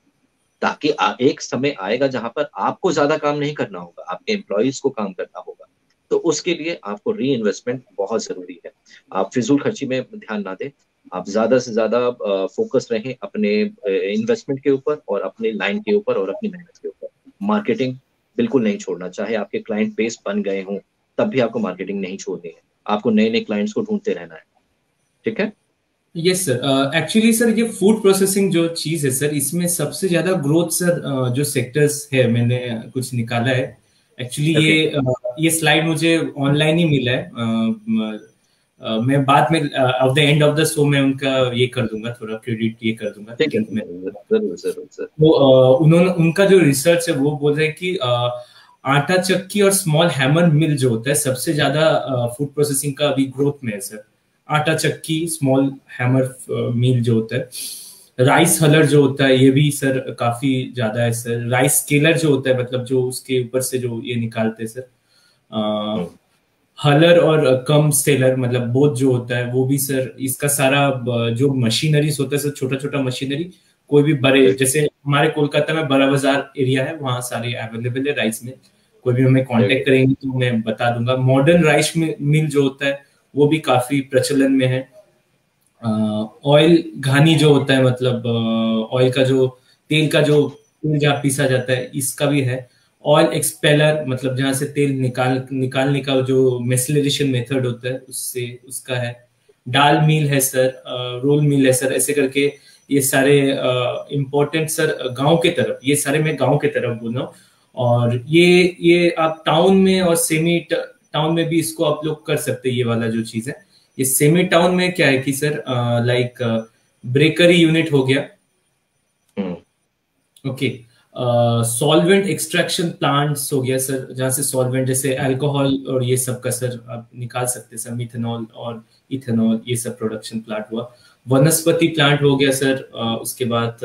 Speaker 2: ताकि एक समय आएगा जहां पर आपको ज्यादा काम नहीं करना होगा, आपके एम्प्लॉयज को काम करना होगा। तो उसके लिए आपको री इन्वेस्टमेंट बहुत जरूरी है। आप फिजूल खर्ची में ध्यान ना दें, आप ज्यादा से ज्यादा फोकस रहें अपने इन्वेस्टमेंट के ऊपर और अपने लाइन के ऊपर और अपनी मेहनत के ऊपर। मार्केटिंग बिल्कुल नहीं छोड़ना, चाहे आपके क्लाइंट बेस बन गए हों, तब भी आपको मार्केटिंग नहीं छोड़नी है। आपको नए नए क्लाइंट्स को ढूंढते रहना है। ठीक है।
Speaker 1: यस सर, एक्चुअली सर ये फूड प्रोसेसिंग जो चीज है सर, इसमें सबसे ज्यादा ग्रोथ सर जो सेक्टर्स है मैंने कुछ निकाला है। Actually
Speaker 2: okay.
Speaker 1: ये स्लाइड मुझे ऑनलाइन ही मिला है। मैं बाद में of the end of the show में उनका ये कर दूंगा, थोड़ा क्रेडिट ये कर दूंगा
Speaker 2: ठीक है,
Speaker 1: लिंक में।
Speaker 2: जरूर जरूर जरूर।
Speaker 1: वो उन्होंने उनका जो रिसर्च है वो बोल रहे हैं कि आटा चक्की और स्मॉल हैमर मिल जो होता है सबसे ज्यादा फूड प्रोसेसिंग का अभी ग्रोथ में है सर। आटा चक्की, स्मॉल हैमर मिल जो होता है, राइस हलर जो होता है ये भी सर काफी ज्यादा है सर। राइस स्केलर जो होता है, मतलब जो उसके ऊपर से जो ये निकालते हैं सर, हलर और कम सेलर मतलब बोथ जो होता है वो भी सर। इसका सारा जो मशीनरीज होता है सर, छोटा छोटा मशीनरी, कोई भी बड़े, जैसे हमारे कोलकाता में बड़ा बाजार एरिया है, वहां सारे अवेलेबल है राइस मिल। कोई भी हमें कांटेक्ट करेंगे तो मैं बता दूंगा। मॉडर्न राइस मिल जो होता है वो भी काफी प्रचलन में है। ऑयल घानी जो होता है, मतलब ऑयल का जो तेल का जो तेल जहाँ पीसा जाता है, इसका भी है। ऑयल एक्सपेलर, मतलब जहां से तेल निकालने का जो मेसलरेशन मेथड होता है उससे, उसका है। डाल मिल है सर, रोल मिल है सर, ऐसे करके ये सारे इंपॉर्टेंट सर गांव के तरफ, ये सारे मैं गांव के तरफ बोल रहा हूँ। और ये आप टाउन में और सेमी टाउन में भी इसको आप लोग कर सकते हैं, ये वाला जो चीज है। ये सेमी टाउन में क्या है कि सर लाइक ब्रेकरी यूनिट हो गया, ओके, सॉल्वेंट एक्सट्रैक्शन प्लांट्स हो गया सर, जहां से सॉल्वेंट जैसे अल्कोहल और ये सब का सर आप निकाल सकते हैं सर, मिथेनॉल और इथेनॉल, ये सब प्रोडक्शन प्लांट हुआ। वनस्पति प्लांट हो गया सर, उसके बाद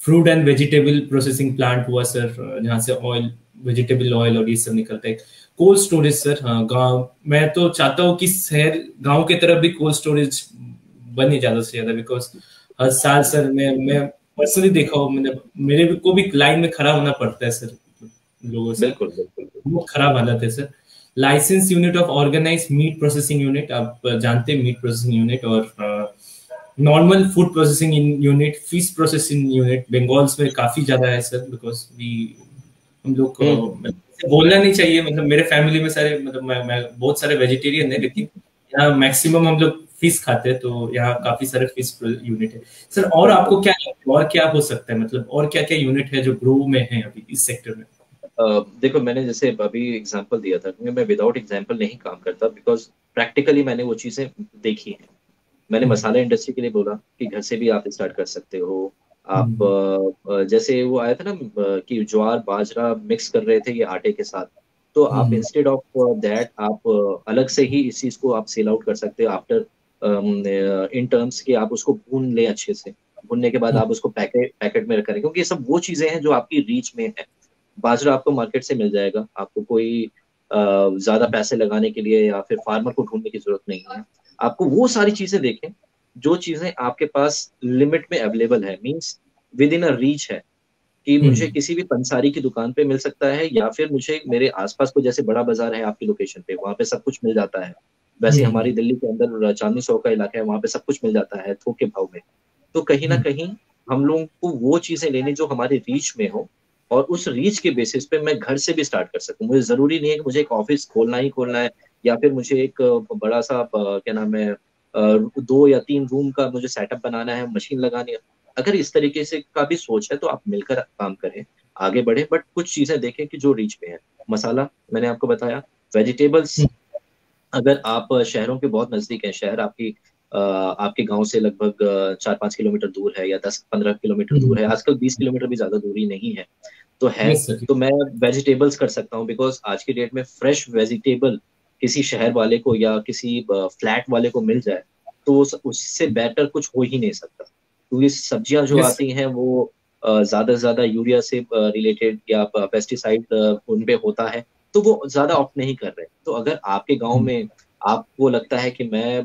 Speaker 1: fruit and vegetable processing plant हुआ सर, जहां से ऑयल, वेजिटेबल ऑयल और ये सब निकलता है। कोल्ड स्टोरेज सर, हाँ गांव, मैं तो चाहता हूँ कि शहर गांव के तरफ भी कोल्ड स्टोरेज बने ज्यादा से ज्यादा, बिकॉज हर साल सर मैं पर्सनली देखा हो, मतलब मेरे को भी लाइन में खड़ा होना पड़ता है सर लोगों से।
Speaker 2: बिल्कुल बिल्कुल बिल्कुल।
Speaker 1: बहुत खराब हालत है सर। Licence unit of organise meat processing unit, आप जानते हैं मीट प्रोसेसिंग यूनिट, और normal food processing unit, fish processing unit बंगाल्स में काफी ज्यादा है सर, बिकॉज वी हम लोग को
Speaker 2: हम्म।
Speaker 1: मतलब बोलना नहीं चाहिए, मतलब मेरे फैमिली में सारे, मतलब मैं बहुत सारे वेजिटेरियन है, लेकिन यहाँ मैक्सिमम हम लोग फिश खाते हैं, तो यहाँ काफी सारे फिश यूनिट है सर। और
Speaker 2: बिल्कुल।
Speaker 1: आपको क्या लगता है, और क्या हो सकता है, मतलब और क्या क्या यूनिट है जो ग्रो में है अभी इस सेक्टर में?
Speaker 2: देखो मैंने जैसे अभी एग्जांपल दिया था, क्योंकि मैं विदाउट एग्जांपल नहीं काम करता, बिकॉज प्रैक्टिकली मैंने वो चीजें देखी हैं। मैंने
Speaker 1: हम्म,
Speaker 2: मसाला इंडस्ट्री के लिए बोला कि घर से भी आप स्टार्ट कर सकते हो। आप
Speaker 1: हम्म,
Speaker 2: जैसे वो आया था ना, कि ज्वार बाजरा मिक्स कर रहे थे ये आटे के साथ, तो आप
Speaker 1: हम्म,
Speaker 2: इंस्टेड ऑफ दैट आप अलग से ही इस चीज को आप सेल आउट कर सकते हो आफ्टर, इन टर्म्स कि आप उसको भून ले अच्छे से। भूनने के बाद
Speaker 1: हम्म,
Speaker 2: आप उसको पैकेट पैकेट में करें, क्योंकि ये सब वो चीजें हैं जो आपकी रीच में है। बाजरा आपको मार्केट से मिल जाएगा, आपको कोई ज्यादा पैसे लगाने के लिए या फिर फार्मर को ढूंढने की जरूरत नहीं है। आपको वो सारी चीजें देखें जो चीजें आपके पास लिमिट में अवेलेबल है, means with in a reach है, कि मुझे
Speaker 1: हम्म,
Speaker 2: किसी भी पंसारी की दुकान पे मिल सकता है, या फिर मुझे मेरे आसपास को, जैसे बड़ा बाजार है आपकी लोकेशन पे, वहां पे सब कुछ मिल जाता है। वैसे
Speaker 1: हम्म,
Speaker 2: हमारी दिल्ली के अंदर चांदनी चौक का इलाका है, वहां पे सब कुछ मिल जाता है थोक के भाव में। तो कहीं ना
Speaker 1: हम्म,
Speaker 2: कहीं हम लोगों को वो चीजें लेनी जो हमारे रीच में हो, और उस रीच के बेसिस पे मैं घर से भी स्टार्ट कर सकूं। मुझे जरूरी नहीं है कि मुझे एक ऑफिस खोलना ही खोलना है, या फिर मुझे एक बड़ा सा क्या नाम है, 2 या 3 रूम का मुझे सेटअप बनाना है, मशीन लगानी है। अगर इस तरीके से का भी सोच है तो आप मिलकर काम करें, आगे बढ़े, बट कुछ चीजें देखें कि जो रीच में है। मसाला मैंने आपको बताया, वेजिटेबल्स
Speaker 1: हम्म,
Speaker 2: अगर आप शहरों के बहुत नजदीक हैं, शहर आपके गांव से लगभग 4-5 किलोमीटर दूर है, या 10-15 किलोमीटर दूर है, आजकल 20 किलोमीटर भी ज्यादा दूरी नहीं है, तो है,
Speaker 1: यस सर।
Speaker 2: तो मैं वेजिटेबल्स कर सकता हूँ। बिकॉज आज की डेट में फ्रेश वेजिटेबल किसी शहर वाले को या किसी फ्लैट वाले को मिल जाए, तो उससे बेटर कुछ हो ही नहीं सकता, क्योंकि सब्जियां जो
Speaker 1: यस
Speaker 2: आती हैं वो ज्यादा से ज्यादा यूरिया से रिलेटेड या पेस्टिसाइड उनपे होता है, तो वो ज्यादा ऑप्ट नहीं कर रहे। तो अगर आपके गांव
Speaker 1: सर।
Speaker 2: में आपको लगता है कि मैं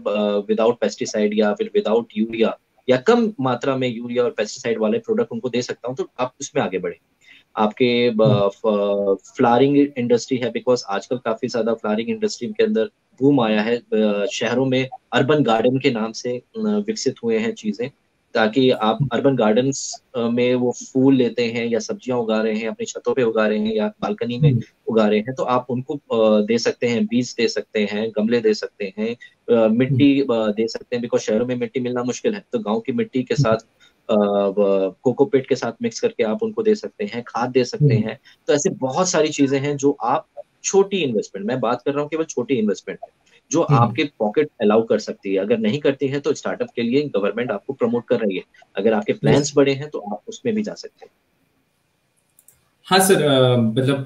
Speaker 2: विदाउट पेस्टिसाइड या फिर विदाउट यूरिया, या कम मात्रा में यूरिया और पेस्टिसाइड वाले प्रोडक्ट उनको दे सकता हूँ, तो आप उसमें आगे बढ़े। आपके फ्लावरिंग इंडस्ट्री है, बिकॉज आजकल काफी ज्यादा फ्लावरिंग इंडस्ट्री के अंदर बूम आया है। शहरों में अर्बन गार्डन के नाम से विकसित हुए हैं चीजें, ताकि आप अर्बन गार्डन्स में वो फूल लेते हैं या सब्जियां उगा रहे हैं, अपनी छतों पे उगा रहे हैं या बालकनी में उगा रहे हैं, तो आप उनको दे सकते हैं, बीज दे सकते हैं, गमले दे सकते हैं, मिट्टी दे सकते हैं, बिकॉज शहरों में मिट्टी मिलना मुश्किल है, तो गांव की मिट्टी के साथ कोकोपीट के साथ मिक्स करके आप उनको दे सकते हैं, खाद दे सकते हैं। तो ऐसे बहुत सारी चीजें हैं जो आप, छोटी इन्वेस्टमेंट मैं बात कर रहा हूँ, केवल छोटी इन्वेस्टमेंट है जो आपके पॉकेट अलाउ कर सकती है। अगर नहीं करती है तो स्टार्टअप के लिए गवर्नमेंट आपको प्रमोट कर रही है, अगर आपके
Speaker 1: यस।
Speaker 2: प्लान्स बड़े हैं तो आप उसमें भी जा सकते हैं।
Speaker 1: हाँ सर, मतलब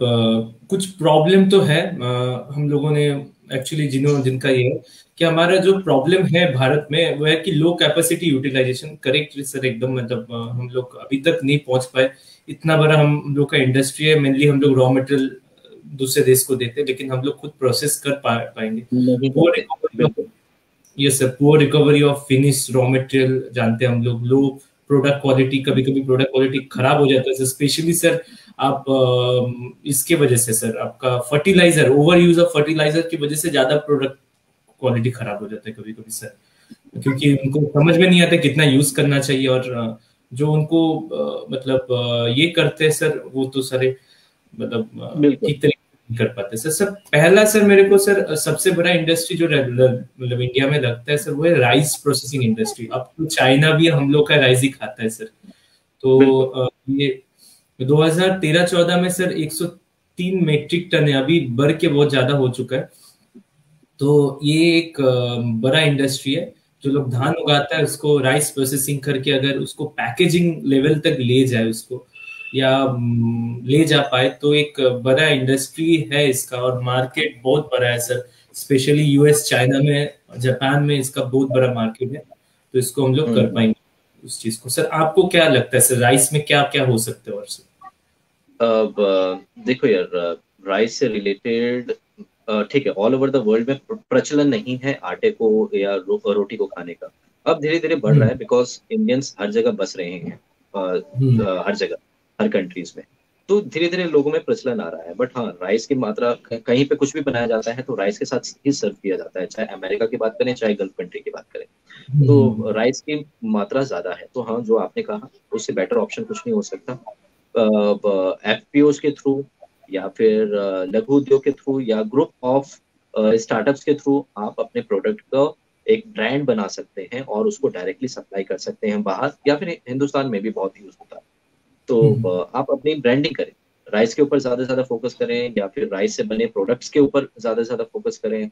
Speaker 1: कुछ प्रॉब्लम तो है, हम लोगों ने एक्चुअली जिनका ये है कि हमारा जो प्रॉब्लम है भारत में वो है कि लो कैपेसिटी यूटिलाइजेशन। करेक्ट सर, एकदम, मतलब हम लोग अभी तक नहीं पहुंच पाए। इतना बड़ा हम लोग का इंडस्ट्री है, मेनली हम लोग रॉ मटेरियल दूसरे देश को देते हैं, लेकिन हम लोग खुद प्रोसेस कर पाएंगे।
Speaker 2: नहीं
Speaker 1: पुअर
Speaker 2: करते।
Speaker 1: रिकवरी ऑफ,
Speaker 2: बिल्कुल।
Speaker 1: Yes sir, poor recovery of finish raw material जानते हैं हम लोग। लो प्रोडक्ट क्वालिटी, कभी कभी प्रोडक्ट क्वालिटी खराब हो जाता है स्पेशली सर। आप इसके वजह से सर, आपका fertiliser, over use of fertiliser की वजह से ज्यादा प्रोडक्ट क्वालिटी खराब हो जाता है कभी कभी सर, क्योंकि उनको समझ में नहीं आता कितना यूज करना चाहिए। और जो उनको मतलब ये करते हैं सर, वो तो सारे मतलब
Speaker 2: बिल्कुल।
Speaker 1: ठीक तरीके से नहीं कर पाते सर। सर पहला सर, मेरे को सर सबसे बड़ा इंडस्ट्री जो रेगुलर मतलब इंडिया में लगता है सर, वो है राइस प्रोसेसिंग इंडस्ट्री। अब तो चाइना भी हम लोग का राइस ही खाता है सर। तो
Speaker 2: बिल्कुल।
Speaker 1: ये 2013-14 में सर 103 मेट्रिक टन है, अभी बढ़ के बहुत ज्यादा हो चुका है। तो ये एक बड़ा इंडस्ट्री है। जो लोग धान उगाता है उसको राइस प्रोसेसिंग करके अगर उसको पैकेजिंग लेवल तक ले जाए उसको, या ले जा पाए, तो एक बड़ा इंडस्ट्री है इसका, और मार्केट बहुत बड़ा है सर। स्पेशली यूएस, चाइना में, जापान में इसका बहुत बड़ा मार्केट है। तो इसको हम लोग कर
Speaker 2: हम्म।
Speaker 1: पाएंगे उस चीज को। सर आपको क्या लगता है सर, राइस में क्या क्या हो सकते हैं और सर?
Speaker 2: अब देखो यार, राइस से रिलेटेड ठीक है, ऑल ओवर द वर्ल्ड में प्रचलन नहीं है आटे को या रोटी को खाने का। अब धीरे धीरे बढ़ रहा
Speaker 1: हम्म,
Speaker 2: है, बिकॉज इंडियंस हर जगह बस रहे हैं, हर जगह, हर कंट्रीज में। तो धीरे धीरे लोगों में प्रचलन आ रहा है। बट हाँ, राइस की मात्रा कहीं पे कुछ भी बनाया जाता है तो राइस के साथ ही सर्व किया जाता है, चाहे अमेरिका की बात करें चाहे गल्फ कंट्री की बात करें। तो राइस की मात्रा ज्यादा है। तो हाँ, जो आपने कहा उससे बेटर ऑप्शन कुछ नहीं हो सकता। एफपीओज के थ्रू या फिर लघु उद्योग के थ्रू या ग्रुप ऑफ स्टार्टअप्स के थ्रू आप अपने प्रोडक्ट का एक ब्रांड बना सकते हैं और उसको डायरेक्टली सप्लाई कर सकते हैं बाहर, या फिर हिंदुस्तान में भी बहुत यूज होता है। तो आप अपनी ब्रांडिंग करें, राइस के ऊपर ज्यादा से ज्यादा फोकस करें, या फिर राइस से बने प्रोडक्ट्स के ऊपर ज्यादा से ज्यादा फोकस करें।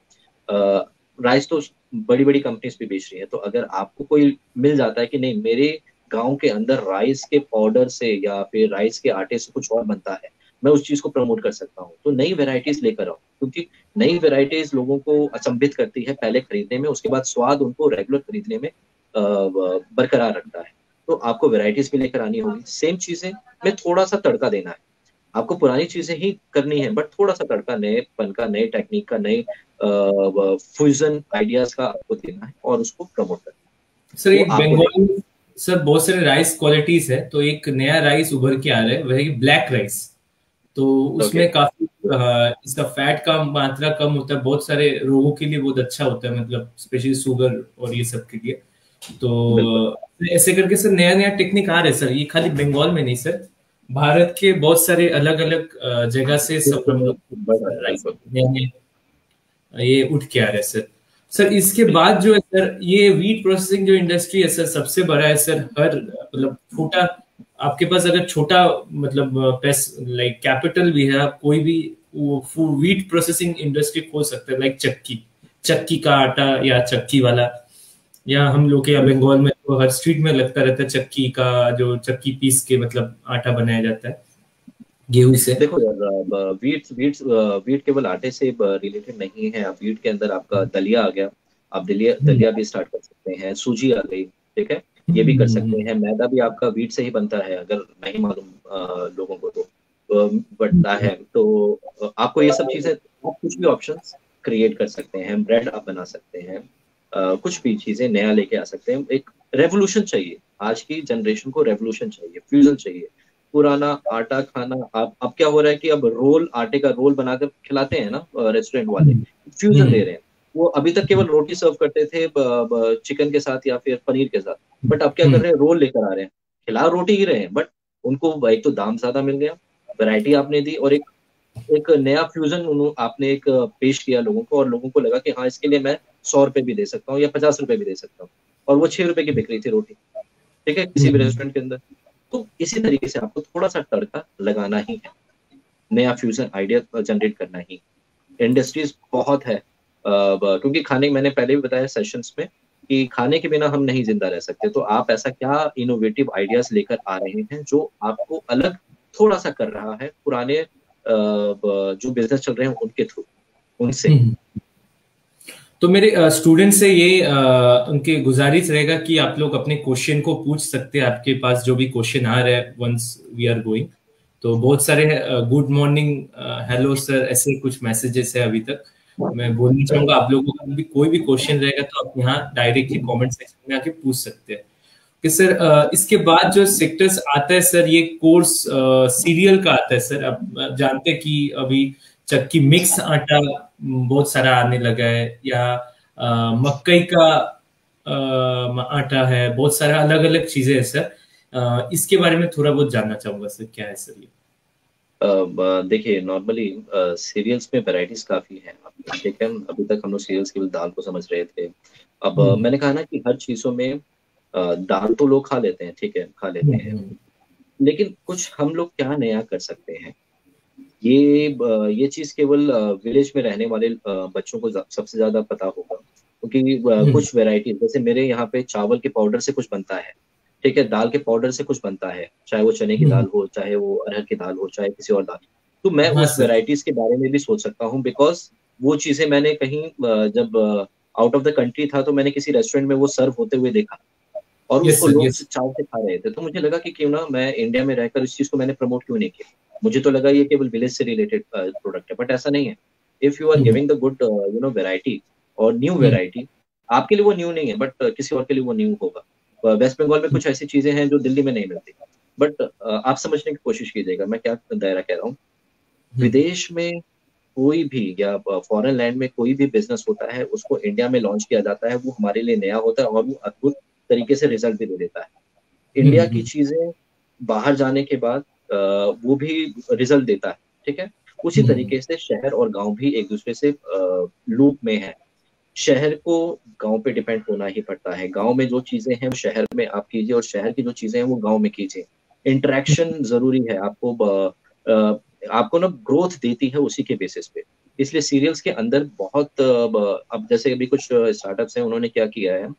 Speaker 2: राइस तो बड़ी बड़ी कंपनीज भी बेच रही है, तो अगर आपको कोई मिल जाता है कि नहीं, मेरे गांव के अंदर राइस के पाउडर से या फिर राइस के आटे से कुछ और बनता है, मैं उस चीज को प्रमोट कर सकता हूँ, तो नई वेराइटीज लेकर आओ। क्योंकि नई वेराइटीज लोगों को अचंभित करती है पहले खरीदने में, उसके बाद स्वाद उनको रेगुलर खरीदने में बरकरार रखता है। तो आपको वेराइटीज भी लेकर आनी होगी। सेम चीजें में थोड़ा सा तड़का देना है। आपको पुरानी चीजें ही करनी है, बट थोड़ा सा तड़का नएपन का, नए टेक्निक का, नए फ्यूजन आइडियाज का आपको देना है और उसको प्रमोट करना है।
Speaker 1: सर
Speaker 2: वो
Speaker 1: एक
Speaker 2: आपको
Speaker 1: बंगाल में सर बहुत सारे राइस क्वालिटीज है, तो एक नया राइस उभर के आ रहा है, वह है ब्लैक राइस। तो
Speaker 2: ओके।
Speaker 1: उसमें काफी इसका फैट का मात्रा कम होता है, बहुत सारे रोगों के लिए बहुत अच्छा होता है, मतलब स्पेशली शुगर और ये सब के लिए।
Speaker 2: बिल्कुल।
Speaker 1: तो ऐसे करके सर नया नया टेक्निक आ रहा है सर, ये खाली बंगाल में नहीं सर, भारत के बहुत सारे अलग अलग जगह से सब हम लोग
Speaker 2: बढ़ रहा है,
Speaker 1: राइस
Speaker 2: बिल्कुल।
Speaker 1: नए नए ये उठ के आ रहा है सर। सर इसके
Speaker 2: बिल्कुल।
Speaker 1: बाद जो है सर, ये वीट प्रोसेसिंग जो इंडस्ट्री है सर, सबसे बड़ा है सर। हर मतलब छोटा, आपके पास अगर छोटा मतलब लाइक कैपिटल भी है, आप कोई भी वो वीट प्रोसेसिंग इंडस्ट्री खोल सकते हैं, लाइक चक्की, चक्की का आटा या चक्की वाला। या हम लोग के यहाँ बंगाल में तो हर स्ट्रीट में लगता रहता है चक्की का, जो चक्की पीस के मतलब आटा बनाया जाता है गेहूं से।
Speaker 2: देखो यार, वीट वीट वीट केवल आटे से रिलेटेड नहीं है। अब वीट के अंदर आपका दलिया आ गया। आप दलिया
Speaker 1: हम्म,
Speaker 2: दलिया भी स्टार्ट कर सकते हैं। सूजी आ गई, ठीक है, ये भी कर सकते
Speaker 1: हम्म,
Speaker 2: हैं। मैदा भी आपका वीट से ही बनता है, अगर नहीं मालूम लोगों को तो बनता
Speaker 1: हम्म,
Speaker 2: है। तो आपको ये सब चीजें, आप कुछ भी ऑप्शंस क्रिएट कर सकते हैं। ब्रेड आप बना सकते हैं। कुछ भी चीजें नया लेके आ सकते हैं। एक रेवोल्यूशन चाहिए, आज की जनरेशन को रेवोल्यूशन चाहिए, फ्यूजन चाहिए। पुराना आटा खाना, आप अब क्या हो रहा है कि अब रोल, आटे का रोल बनाकर खिलाते हैं ना रेस्टोरेंट वाले,
Speaker 1: हम्म,
Speaker 2: फ्यूजन
Speaker 1: हम्म,
Speaker 2: दे रहे हैं। वो अभी तक केवल रोटी सर्व करते थे चिकन के साथ या फिर पनीर के साथ, बट अब क्या कर
Speaker 1: हम्म,
Speaker 2: रहे हैं, रोल लेकर आ रहे हैं। खिला रोटी ही रहे हैं, बट उनको एक तो दाम ज्यादा मिल गया, वैरायटी आपने दी, और एक एक नया फ्यूजन आपने एक पेश किया लोगों को, और लोगों को लगा कि हाँ, इसके लिए मैं 100 रुपए भी दे सकता हूँ या 50 रुपए भी दे सकता हूँ। और वो 6 रुपए की बिक रही थी रोटी, ठीक है, किसी भी
Speaker 1: हम्म।
Speaker 2: रेस्टोरेंट के अंदर। तो इसी तरीके से आपको थोड़ा सा तड़का लगाना ही है, नया फ्यूजन आइडिया जनरेट करना ही। इंडस्ट्रीज बहुत है, क्योंकि खाने, मैंने पहले भी बताया सेशंस में कि खाने के बिना हम नहीं जिंदा रह सकते। तो आप ऐसा क्या इनोवेटिव आइडियाज लेकर आ रहे हैं जो आपको अलग थोड़ा सा कर रहा है पुराने जो बिजनेस चल रहे हैं उनके थ्रू, उनसे।
Speaker 1: हम्म। तो मेरे स्टूडेंट से ये उनके गुजारिश रहेगा कि आप लोग अपने क्वेश्चन को पूछ सकते हैं, आपके पास जो भी क्वेश्चन आ रहा है वंस वी आर गोइंग। तो बहुत सारे गुड मॉर्निंग, हेलो सर, ऐसे कुछ मैसेजेस है अभी तक। मैं बोलना चाहूंगा आप लोगों का भी कोई भी क्वेश्चन रहेगा तो आप यहाँ डायरेक्टली कमेंट सेक्शन में आके पूछ सकते हैं कि सर इसके बाद जो सेक्टर्स आता है सर, ये कोर्स सीरियल का आता है सर। आप जानते हैं कि अभी चक्की मिक्स आटा बहुत सारा आने लगा है, या मकई का आटा है, बहुत सारा अलग अलग चीजें हैं सर। इसके बारे में थोड़ा बहुत जानना चाहूंगा सर, क्या है सर ये।
Speaker 2: देखिए, नॉर्मली सीरियल्स में वैरायटीज काफी हैं, ठीक है। अभी तक हम लोग सीरियल्स केवल दाल को समझ रहे थे। अब
Speaker 1: हम्म,
Speaker 2: मैंने कहा ना कि हर चीजों में दाल तो लोग खा लेते हैं, ठीक है, खा लेते हैं।
Speaker 1: हम्म,
Speaker 2: लेकिन कुछ हम लोग क्या नया कर सकते हैं, ये चीज केवल विलेज में रहने वाले बच्चों को सबसे ज्यादा पता होगा। क्योंकि
Speaker 1: हम्म,
Speaker 2: कुछ वैरायटीज, जैसे मेरे यहाँ पे चावल के पाउडर से कुछ बनता है, ठीक है, दाल के पाउडर से कुछ बनता है, चाहे वो चने की
Speaker 1: हम्म,
Speaker 2: दाल हो, चाहे वो अरहर की दाल हो, चाहे किसी और दाल। तो मैं
Speaker 1: हाँ
Speaker 2: उस
Speaker 1: सर।
Speaker 2: वेराइटीज के बारे में भी सोच सकता हूँ, बिकॉज वो चीजें मैंने कहीं जब आउट ऑफ द कंट्री था तो मैंने किसी रेस्टोरेंट में वो सर्व होते हुए देखा, और
Speaker 1: यस
Speaker 2: उसको
Speaker 1: सर,
Speaker 2: लोग
Speaker 1: यस।
Speaker 2: चाव से खा रहे थे। तो मुझे लगा कि क्यों ना मैं इंडिया में रहकर इस चीज को मैंने प्रमोट क्यों नहीं किया। मुझे तो लगा ये केवल विलेज से रिलेटेड प्रोडक्ट है, बट ऐसा नहीं है। If you are
Speaker 1: hmm,
Speaker 2: giving the good variety और न्यू
Speaker 1: हम्म,
Speaker 2: वेरायटी, आपके लिए वो न्यू नहीं है, बट किसी और के लिए वो न्यू होगा। वेस्ट बंगाल में कुछ ऐसी चीजें हैं जो दिल्ली में नहीं मिलती। बट आप समझने की कोशिश कीजिएगा मैं क्या दायरा कह रहा हूँ। विदेश में कोई भी या फॉरेन लैंड में कोई भी बिजनेस होता है, उसको इंडिया में लॉन्च किया जाता है, वो हमारे लिए नया होता है और वो अद्भुत तरीके से रिजल्ट भी दे देता है। इंडिया की चीजें बाहर जाने के बाद वो भी रिजल्ट देता है, ठीक है। उसी तरीके से शहर और गांव भी एक दूसरे से लूप में है। शहर को गांव पे डिपेंड होना ही पड़ता है, गांव में जो चीजें हैं वो शहर में आप कीजिए और शहर की जो चीजें हैं वो गांव में कीजिए। इंटरेक्शन जरूरी है, आपको ना ग्रोथ देती है उसी के बेसिस पे। इसलिए सीरियल्स के अंदर बहुत अब जैसे अभी कुछ स्टार्टअप्स हैं, उन्होंने क्या किया है,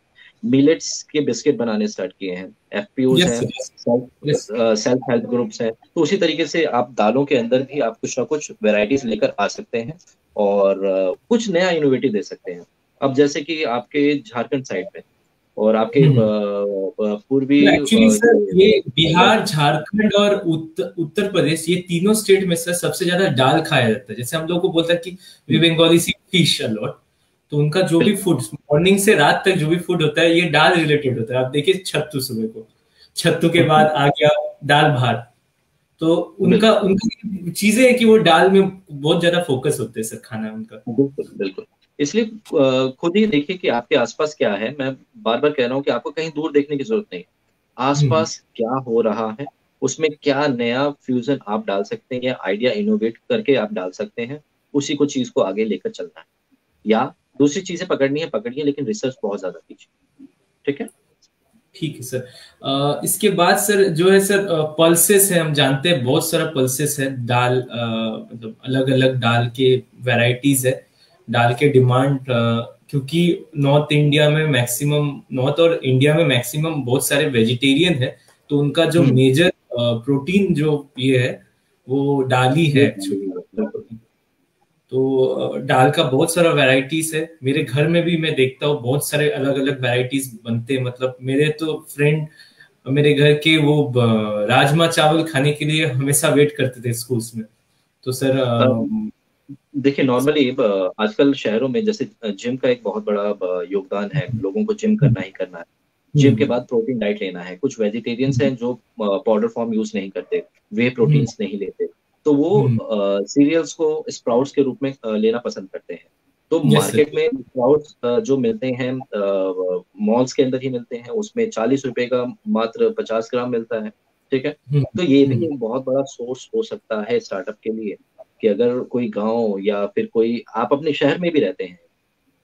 Speaker 2: मिलेट्स के बिस्किट बनाने स्टार्ट किए हैं, एफपीओज
Speaker 1: यस
Speaker 2: हैं,
Speaker 1: यस।
Speaker 2: सेल्फ हेल्प ग्रुप्स हैं। तो उसी तरीके से आप दालों के अंदर भी आप कुछ ना कुछ वैरायटीज लेकर आ सकते हैं और कुछ नया इनोवेटिव दे सकते हैं। अब जैसे कि आपके झारखंड साइड में और आपके पूर्वी
Speaker 1: एक्चुअली सर ये
Speaker 2: बंगाल।
Speaker 1: बिहार, झारखंड और उत्तर प्रदेश, ये तीनों स्टेट में सर सबसे ज्यादा दाल खाया जाता है। जैसे हम लोग को बोलता है कि we Bengali sea fish a lot, तो उनका जो भी फूड मॉर्निंग से रात तक जो भी फूड होता है ये दाल रिलेटेड होता है। आप देखिए छत्तू, सुबह को छत्तू के बाद आ गया दाल भात। तो उनका
Speaker 2: बिल्कुल
Speaker 1: उनका चीजें है कि वो दाल में बहुत ज्यादा फोकस होते हैं सर, खाना उनका।
Speaker 2: बिल्कुल बिल्कुल। इसलिए खुद ही देखिए कि आपके आसपास क्या है। मैं बार बार कह रहा हूँ कि आपको कहीं दूर देखने की जरूरत नहीं,
Speaker 1: हम्म।
Speaker 2: आसपास क्या हो रहा है, उसमें क्या नया फ्यूजन आप डाल सकते हैं या आइडिया इनोवेट करके आप डाल सकते हैं, उसी को चीज को आगे लेकर चलना है। या दूसरी चीजें पकड़नी है पकड़िए, लेकिन रिसर्च बहुत ज्यादा कीजिए, ठीक है।
Speaker 1: ठीक है सर। इसके बाद सर जो है सर पल्सेस है, हम जानते हैं बहुत सारा पल्सेस है दाल, मतलब अलग अलग दाल के वैरायटीज है। दाल के डिमांड, क्योंकि नॉर्थ और इंडिया में मैक्सिमम बहुत सारे वेजिटेरियन है, तो उनका जो
Speaker 2: हम्म।
Speaker 1: मेजर प्रोटीन जो ये है वो दाल ही है एक्चुअली।
Speaker 2: बिल्कुल।
Speaker 1: तो दाल का बहुत सारा वैरायटीज है। मेरे घर में भी मैं देखता हूँ बहुत सारे अलग अलग वैरायटीज बनते हैं। मतलब मेरे तो फ्रेंड मेरे घर के वो राजमा चावल खाने के लिए हमेशा वेट करते थे स्कूल्स में। तो सर
Speaker 2: देखिए नॉर्मली आजकल शहरों में जैसे जिम का एक बहुत बड़ा योगदान है, लोगों को जिम करना ही करना है। जिम के बाद प्रोटीन डाइट लेना है। कुछ वेजिटेरियंस हैं जो पाउडर फॉर्म यूज नहीं करते, वे प्रोटीन्स नहीं लेते, तो वो सीरियल्स को स्प्राउट्स के रूप में लेना पसंद करते हैं। तो
Speaker 1: यस सर।
Speaker 2: मार्केट में स्प्राउट्स जो मिलते हैं मॉल्स के अंदर ही मिलते हैं, उसमें 40 रुपए का मात्र 50 ग्राम मिलता है, ठीक है। तो ये भी एक बहुत बड़ा सोर्स हो सकता है स्टार्टअप के लिए कि अगर कोई गांव या फिर कोई, आप अपने शहर में भी रहते हैं,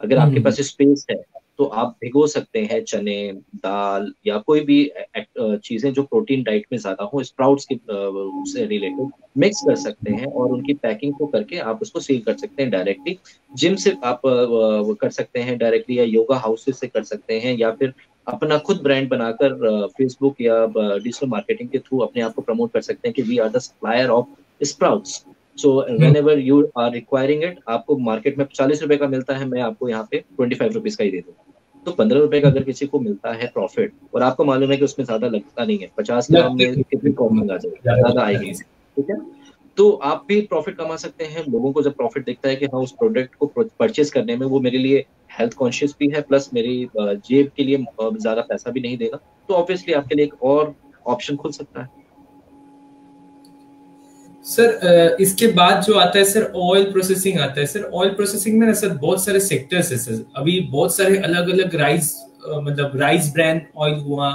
Speaker 2: अगर आपके पास स्पेस है, तो आप भिगो सकते हैं चने, दाल या कोई भी चीजें जो प्रोटीन डाइट में ज्यादा हो, स्प्राउट्स के से रिलेटेड मिक्स कर सकते हैं और उनकी पैकिंग को करके आप उसको सेल कर सकते हैं डायरेक्टली। जिम से आप वो कर सकते हैं डायरेक्टली, या योगा हाउसेस से कर सकते हैं, या फिर अपना खुद ब्रांड बनाकर फेसबुक या डिजिटल मार्केटिंग के थ्रू अपने आप को प्रमोट कर सकते हैं कि we are the supplier of sprouts. So when you are requiring it, आपको मार्केट में 40 रुपए का मिलता है, मैं आपको यहाँ पे 25 रुपीज का ही दे दूँ। तो 15 रुपए का अगर किसी को मिलता है प्रॉफिट, और आपको मालूम है कि उसमें ज्यादा लगता नहीं है, 50 ग्राम में कितनी कॉस्टिंग आ जाएगी, ज्यादा आएगी नहीं, ठीक है। तो आप भी प्रॉफिट कमा सकते हैं। लोगों को जब प्रॉफिट दिखता है कि हाँ उस प्रोडक्ट को परचेज करने में वो मेरे लिए हेल्थ कॉन्शियस भी है, प्लस मेरी जेब के लिए ज्यादा पैसा भी नहीं देगा, तो ऑब्वियसली आपके लिए एक और ऑप्शन खुल सकता है।
Speaker 1: सर इसके बाद जो आता है सर ऑयल प्रोसेसिंग आता है। सर ऑयल प्रोसेसिंग में ना सर बहुत सारे सेक्टर्स है सर। अभी बहुत सारे अलग अलग राइस, मतलब राइस ब्रांड ऑयल हुआ,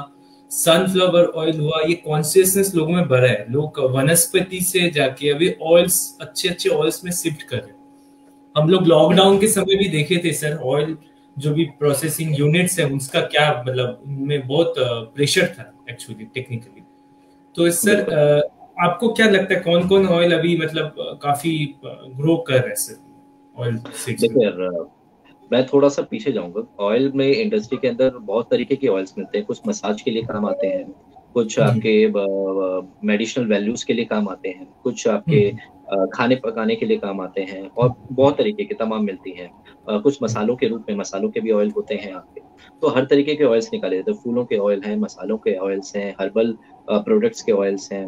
Speaker 1: सनफ्लावर ऑयल हुआ, ये कॉन्शियसनेस लोगों में बढ़ा है। लोग वनस्पति से जाके अभी ऑयल्स, अच्छे अच्छे ऑयल्स में शिफ्ट कर रहे हैं। हम लोग लॉकडाउन के समय भी देखे थे सर, ऑयल जो भी प्रोसेसिंग यूनिट्स है उसका क्या, मतलब उनमें बहुत प्रेशर था एक्चुअली टेक्निकली। तो सर
Speaker 2: बिल्कुल।
Speaker 1: आपको क्या लगता है कौन कौन ऑयल अभी मतलब काफी ग्रो कर रहे हैं सर ऑयल सीड्स में?
Speaker 2: देखो यार, मैं थोड़ा सा पीछे जाऊंगा। ऑयल में इंडस्ट्री के अंदर बहुत तरीके के ऑयल्स मिलते हैं। कुछ मसाज के लिए काम आते हैं, कुछ
Speaker 1: हम्म,
Speaker 2: आपके मेडिसिनल वैल्यूज के लिए काम आते हैं, कुछ आपके
Speaker 1: हम्म,
Speaker 2: खाने पकाने के लिए काम आते हैं, और बहुत तरीके के तमाम मिलती हैं। कुछ मसालों के रूप में, मसालों के भी ऑयल होते हैं आपके। तो हर तरीके के ऑयल्स निकाले जाते हैं। फूलों के ऑयल हैं, मसालों के ऑयल्स हैं, हर्बल प्रोडक्ट्स के ऑयल्स हैं,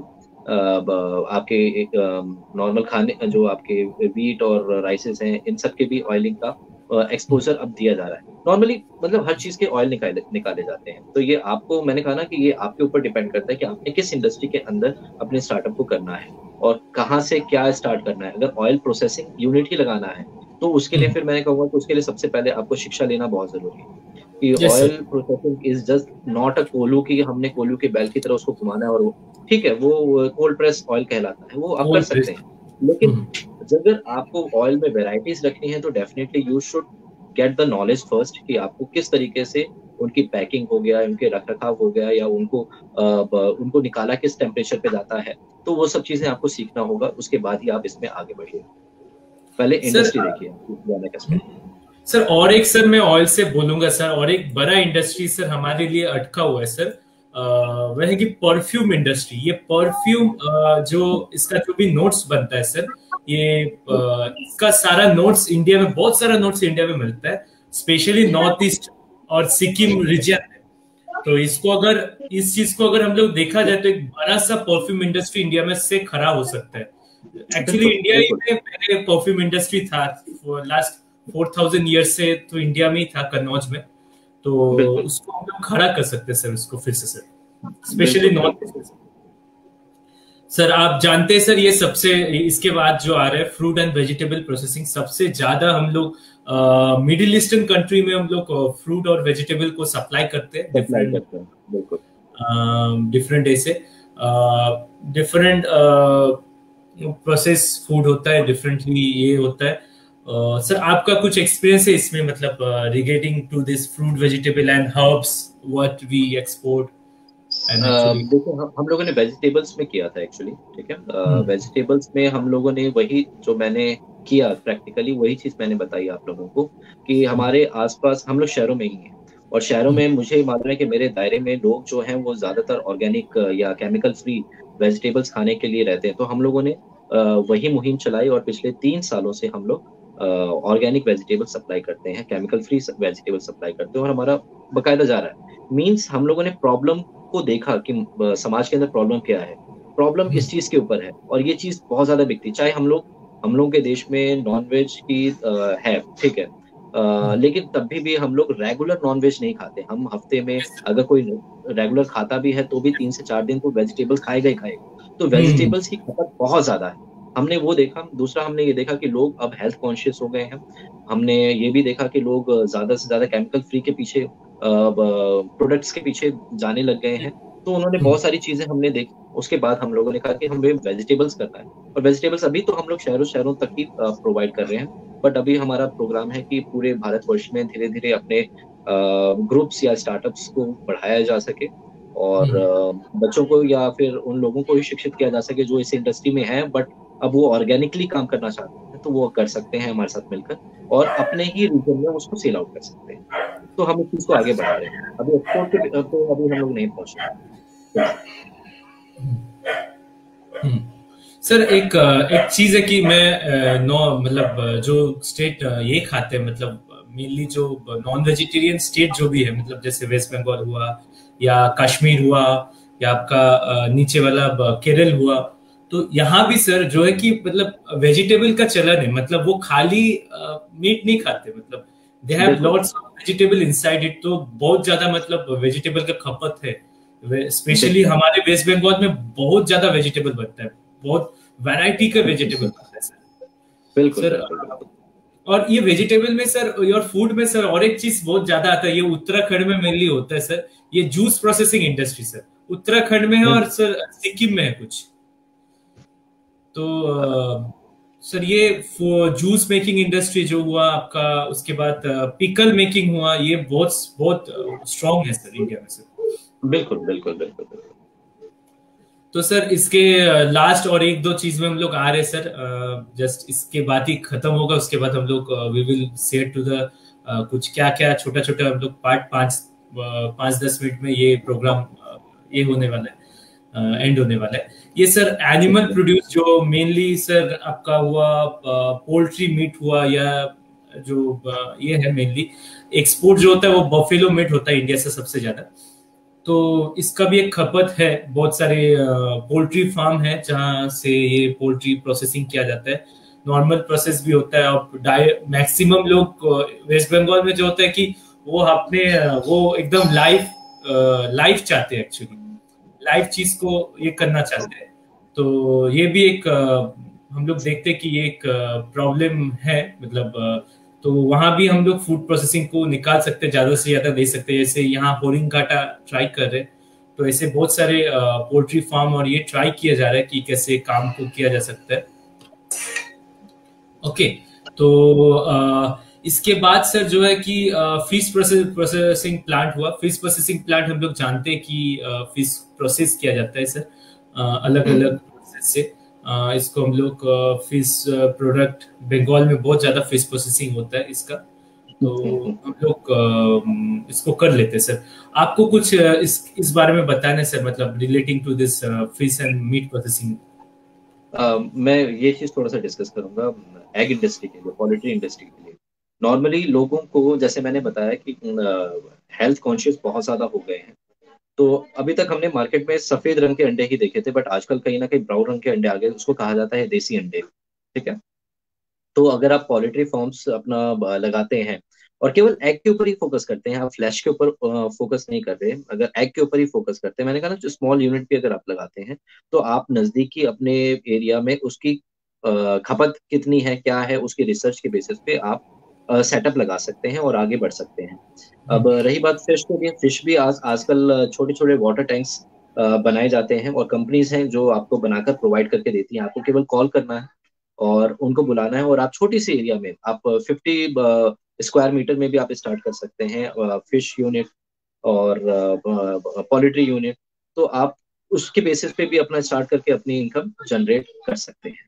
Speaker 2: आपके नॉर्मल खाने जो आपके वीट और राइसेस हैं, इन सब के भी ऑयलिंग का एक्सपोजर अब दिया जा रहा है। नॉर्मली मतलब हर चीज के ऑयल निकाले निकाले जाते हैं। तो ये आपको, मैंने कहा ना कि ये आपके ऊपर डिपेंड करता है कि आपने किस इंडस्ट्री के अंदर अपने स्टार्टअप को करना है और कहाँ से क्या स्टार्ट करना है। अगर ऑयल प्रोसेसिंग यूनिट ही लगाना है तो उसके लिए फिर मैंने कहूँगा कि उसके लिए सबसे पहले आपको शिक्षा लेना बहुत जरूरी है कि
Speaker 1: yes sir.
Speaker 2: Oil processing is just not a कोलू, की हमने कोलू के बैल की तरह उसको घुमाना है और वो ठीक है, वो कोल्ड प्रेस ऑयल कहलाता है, वो आप कर
Speaker 1: कोल
Speaker 2: सकते
Speaker 1: प्रेस।
Speaker 2: हैं। लेकिन अगर आपको ऑयल में वेराइटीज रखनी है तो definitely you should get the knowledge first कि आपको किस तरीके से उनकी पैकिंग हो गया, उनके रख रखाव हो गया, या उनको निकाला किस टेम्परेचर पे जाता है। तो वो सब चीजें आपको सीखना होगा, उसके बाद ही आप इसमें आगे बढ़िए। पहले
Speaker 1: सर
Speaker 2: इंडस्ट्री देखिए जाने का इसमें।
Speaker 1: सर और एक सर मैं ऑयल से बोलूंगा सर, और एक बड़ा इंडस्ट्री सर हमारे लिए अटका हुआ है सर, वह है कि परफ्यूम इंडस्ट्री। ये परफ्यूम जो इसका जो भी नोट्स बनता है सर, ये इसका सारा नोट्स इंडिया में, बहुत सारा नोट्स इंडिया में मिलता है, स्पेशली नॉर्थ ईस्ट और सिक्किम रीजन में। तो इसको अगर, इस चीज को अगर हम लोग देखा जाए तो एक बड़ा सा परफ्यूम इंडस्ट्री इंडिया में से खड़ा हो सकता है। एक्चुअली
Speaker 2: बिल्कुल
Speaker 1: इंडिया ही
Speaker 2: बिल्कुल
Speaker 1: में पहले परफ्यूम इंडस्ट्री था, लास्ट 4000 ईयर्स से तो इंडिया में ही था, कन्नौज में। तो
Speaker 2: बिल्कुल
Speaker 1: उसको हम लोग खड़ा कर सकते हैं सर, उसको फिर से सर, स्पेशली
Speaker 2: बिल्कुल
Speaker 1: नॉर्थ
Speaker 2: बिल्कुल।
Speaker 1: ईस्ट। सर आप जानते हैं सर, ये सबसे, इसके बाद जो आ रहा है फ्रूट एंड वेजिटेबल प्रोसेसिंग, सबसे ज्यादा हम लोग मिडिल ईस्टर्न कंट्री में हम लोग फ्रूट और वेजिटेबल को सप्लाई करते हैं,
Speaker 2: सप्लाई
Speaker 1: डिफरेंट
Speaker 2: करते हैं बिल्कुल।
Speaker 1: डिफरेंट ऐसे डिफरेंट प्रोसेस फूड होता है, डिफरेंटली ये होता है। सर आपका कुछ एक्सपीरियंस है इसमें, मतलब regarding to this fruit vegetable and herbs what we export and actually.
Speaker 2: देखो हम लोगों ने वेजिटेबल्स में किया था एक्चुअली, ठीक है। वेजिटेबल्स में हम लोगों ने वही जो मैंने किया प्रैक्टिकली, वही चीज मैंने बताई आप लोगों को कि हमारे आसपास हम लोग शहरों में ही हैं, और शहरों में मुझे मालूम है कि मेरे दायरे में लोग जो हैं वो ज्यादातर ऑर्गेनिक या केमिकल फ्री वेजिटेबल्स खाने के लिए रहते हैं। तो हम लोगों ने वही मुहिम चलाई और पिछले 3 सालों से हम लोग ऑर्गेनिक वेजिटेबल सप्लाई करते हैं, केमिकल फ्री वेजिटेबल सप्लाई करते हैं, और हमारा बकायदा जा रहा है। मीन्स हम लोगों ने प्रॉब्लम को देखा कि समाज के अंदर प्रॉब्लम क्या है, प्रॉब्लम इस चीज के ऊपर है, और ये चीज बहुत ज्यादा बिकती। चाहे हम लोगों के देश में नॉनवेज की है, ठीक है, लेकिन तभी भी हम लोग रेगुलर नॉनवेज नहीं खाते। हम हफ्ते में अगर कोई रेगुलर खाता भी है तो भी 3 से 4 दिन तो वेजिटेबल्स खाएगा ही खाएगा। तो वेजिटेबल्स की खपत बहुत ज्यादा है, हमने वो देखा। दूसरा हमने ये देखा कि लोग अब हेल्थ कॉन्शियस हो गए हैं। हमने ये भी देखा कि लोग ज्यादा से ज्यादा केमिकल फ्री के पीछे, प्रोडक्ट्स के पीछे जाने लग गए हैं। तो उन्होंने बहुत सारी चीजें हमने देखी, उसके बाद हम लोगों ने कहा कि हमें वेजिटेबल्स करना है। और वेजिटेबल्स अभी तो हम लोग शहरों शहरों तक ही प्रोवाइड कर रहे हैं, बट अभी हमारा प्रोग्राम है कि पूरे भारतवर्ष में धीरे धीरे अपने ग्रुप्स या स्टार्टअप्स को बढ़ाया जा सके, और बच्चों को या फिर उन लोगों को भी शिक्षित किया जा सके जो इस इंडस्ट्री में है बट अब वो ऑर्गेनिकली काम करना चाहते हैं, तो वो कर सकते हैं हमारे साथ मिलकर, और अपने ही रीजन में उसको सेल आउट कर सकते हैं। तो हम इस चीज को आगे बढ़ा रहे हैं। अभी एक्सपोर्ट पे तो अभी हम लोग नहीं पहुंचे हैं।
Speaker 1: सर एक एक चीज है कि मैं नो मतलब जो स्टेट ये खाते हैं, मतलब मेनली जो नॉन वेजिटेरियन स्टेट जो भी है, मतलब जैसे वेस्ट बंगाल हुआ या कश्मीर हुआ या आपका नीचे वाला केरल हुआ, तो यहाँ भी सर जो है कि मतलब वेजिटेबल का चलन है, मतलब वो खाली मीट नहीं खाते, मतलब दे हैव
Speaker 2: बिल्कुल
Speaker 1: lots of vegetable inside it. तो बहुत ज्यादा मतलब वेजिटेबल का खपत है, स्पेशली
Speaker 2: बिल्कुल
Speaker 1: हमारे वेस्ट बंगाल में बहुत ज्यादा वेजिटेबल बनता है, बहुत वैरायटी का वेजिटेबल बनता है सर।
Speaker 2: बिल्कुल
Speaker 1: सर
Speaker 2: बिल्कुल बिल्कुल।
Speaker 1: और ये वेजिटेबल में सर और फूड में सर और एक चीज बहुत ज्यादा आता है, ये उत्तराखंड में मेनली होता है सर, ये juice processing industry sir Uttarakhand में है, और सर सिक्किम में है कुछ। तो सर ये जूस मेकिंग इंडस्ट्री जो हुआ आपका, उसके बाद पिकल मेकिंग हुआ, ये बहुत बहुत स्ट्रांग है सर इंडिया में सर।
Speaker 2: बिल्कुल बिल्कुल बिल्कुल बिल्कुल।
Speaker 1: तो सर इसके लास्ट और एक दो चीज में हम लोग आ रहे हैं सर, जस्ट इसके बाद ही खत्म होगा, उसके बाद हम लोग we will share to the कुछ क्या क्या छोटा छोटा हम लोग पार्ट 5-10 मिनट में ये प्रोग्राम ये होने वाला है, एंड होने वाला है। ये सर एनिमल प्रोड्यूस जो मेनली सर आपका हुआ, पोल्ट्री मीट हुआ, या जो ये है मेनली एक्सपोर्ट जो होता है वो बफेलो मीट होता है इंडिया से सबसे ज्यादा। तो इसका भी एक खपत है, बहुत सारे पोल्ट्री फार्म है जहां से ये पोल्ट्री प्रोसेसिंग किया जाता है, नॉर्मल प्रोसेस भी होता है। और मैक्सिमम लोग वेस्ट बंगाल में जो होता है कि वो अपने वो एकदम लाइव चाहते हैं एक्चुअली, लाइव चीज को ये करना चाहते हैं। तो ये भी एक हम लोग देखते हैं कि ये एक प्रॉब्लम है, मतलब तो वहां भी हम लोग फूड प्रोसेसिंग को निकाल सकते हैं, ज्यादा से ज्यादा दे सकते हैं। जैसे यहाँ होरिंगाटा ट्राई कर रहे हैं, तो ऐसे बहुत सारे पोल्ट्री फार्म और ये ट्राई किया जा रहा है कि कैसे काम को किया जा सकता है। ओके, तो इसके बाद सर जो है कि फिश प्रोसेसिंग प्लांट हुआ। फिश प्रोसेसिंग प्लांट हम लोग जानते हैं कि फिश प्रोसेस किया जाता है सर, अलग अलग प्रोसेस से। इसको हम लोग फिश प्रोडक्ट, बंगाल में बहुत ज्यादा फिश प्रोसेसिंग होता है इसका, तो हम लोग इसको कर लेते हैं सर। आपको कुछ इस बारे में बताना है सर, मतलब relating to this fish and meat processing.
Speaker 2: मैं ये चीज थोड़ा सा डिस्कस करूंगा एग इंडस्ट्री के लिए, पोल्ट्री इंडस्ट्री के लिए। नॉर्मली लोगों को, जैसे मैंने बताया कि हेल्थ कॉन्शियस बहुत ज्यादा हो गए हैं। तो अभी तक हमने मार्केट में सफेद रंग के अंडे ही देखे थे, बट आजकल कहीं ना कहीं ब्राउन रंग के अंडे आ गए, उसको कहा जाता है देसी अंडे। ठीक है। तो अगर आप पोल्ट्री फार्म्स अपना लगाते हैं और केवल एग के ऊपर ही फोकस करते हैं, आप फ्लैश के ऊपर फोकस नहीं कर रहे, अगर एग के ऊपर ही फोकस करते हैं, मैंने कहा ना जो स्मॉल यूनिट भी अगर आप लगाते हैं, तो आप नजदीकी अपने एरिया में उसकी खपत कितनी है, क्या है, उसकी रिसर्च के बेसिस पे आप सेटअप लगा सकते हैं और आगे बढ़ सकते हैं। अब रही बात फिश के लिए, फिश भी आजकल छोटे छोटे वाटर टैंक्स बनाए जाते हैं और कंपनीज हैं जो आपको बनाकर प्रोवाइड करके देती हैं। आपको केवल कॉल करना है और उनको बुलाना है, और आप छोटी सी एरिया में, आप 50 स्क्वायर मीटर में भी आप स्टार्ट कर सकते हैं फिश यूनिट और पोल्ट्री यूनिट। तो आप उसके बेसिस पे भी अपना स्टार्ट करके अपनी इनकम जनरेट कर सकते हैं।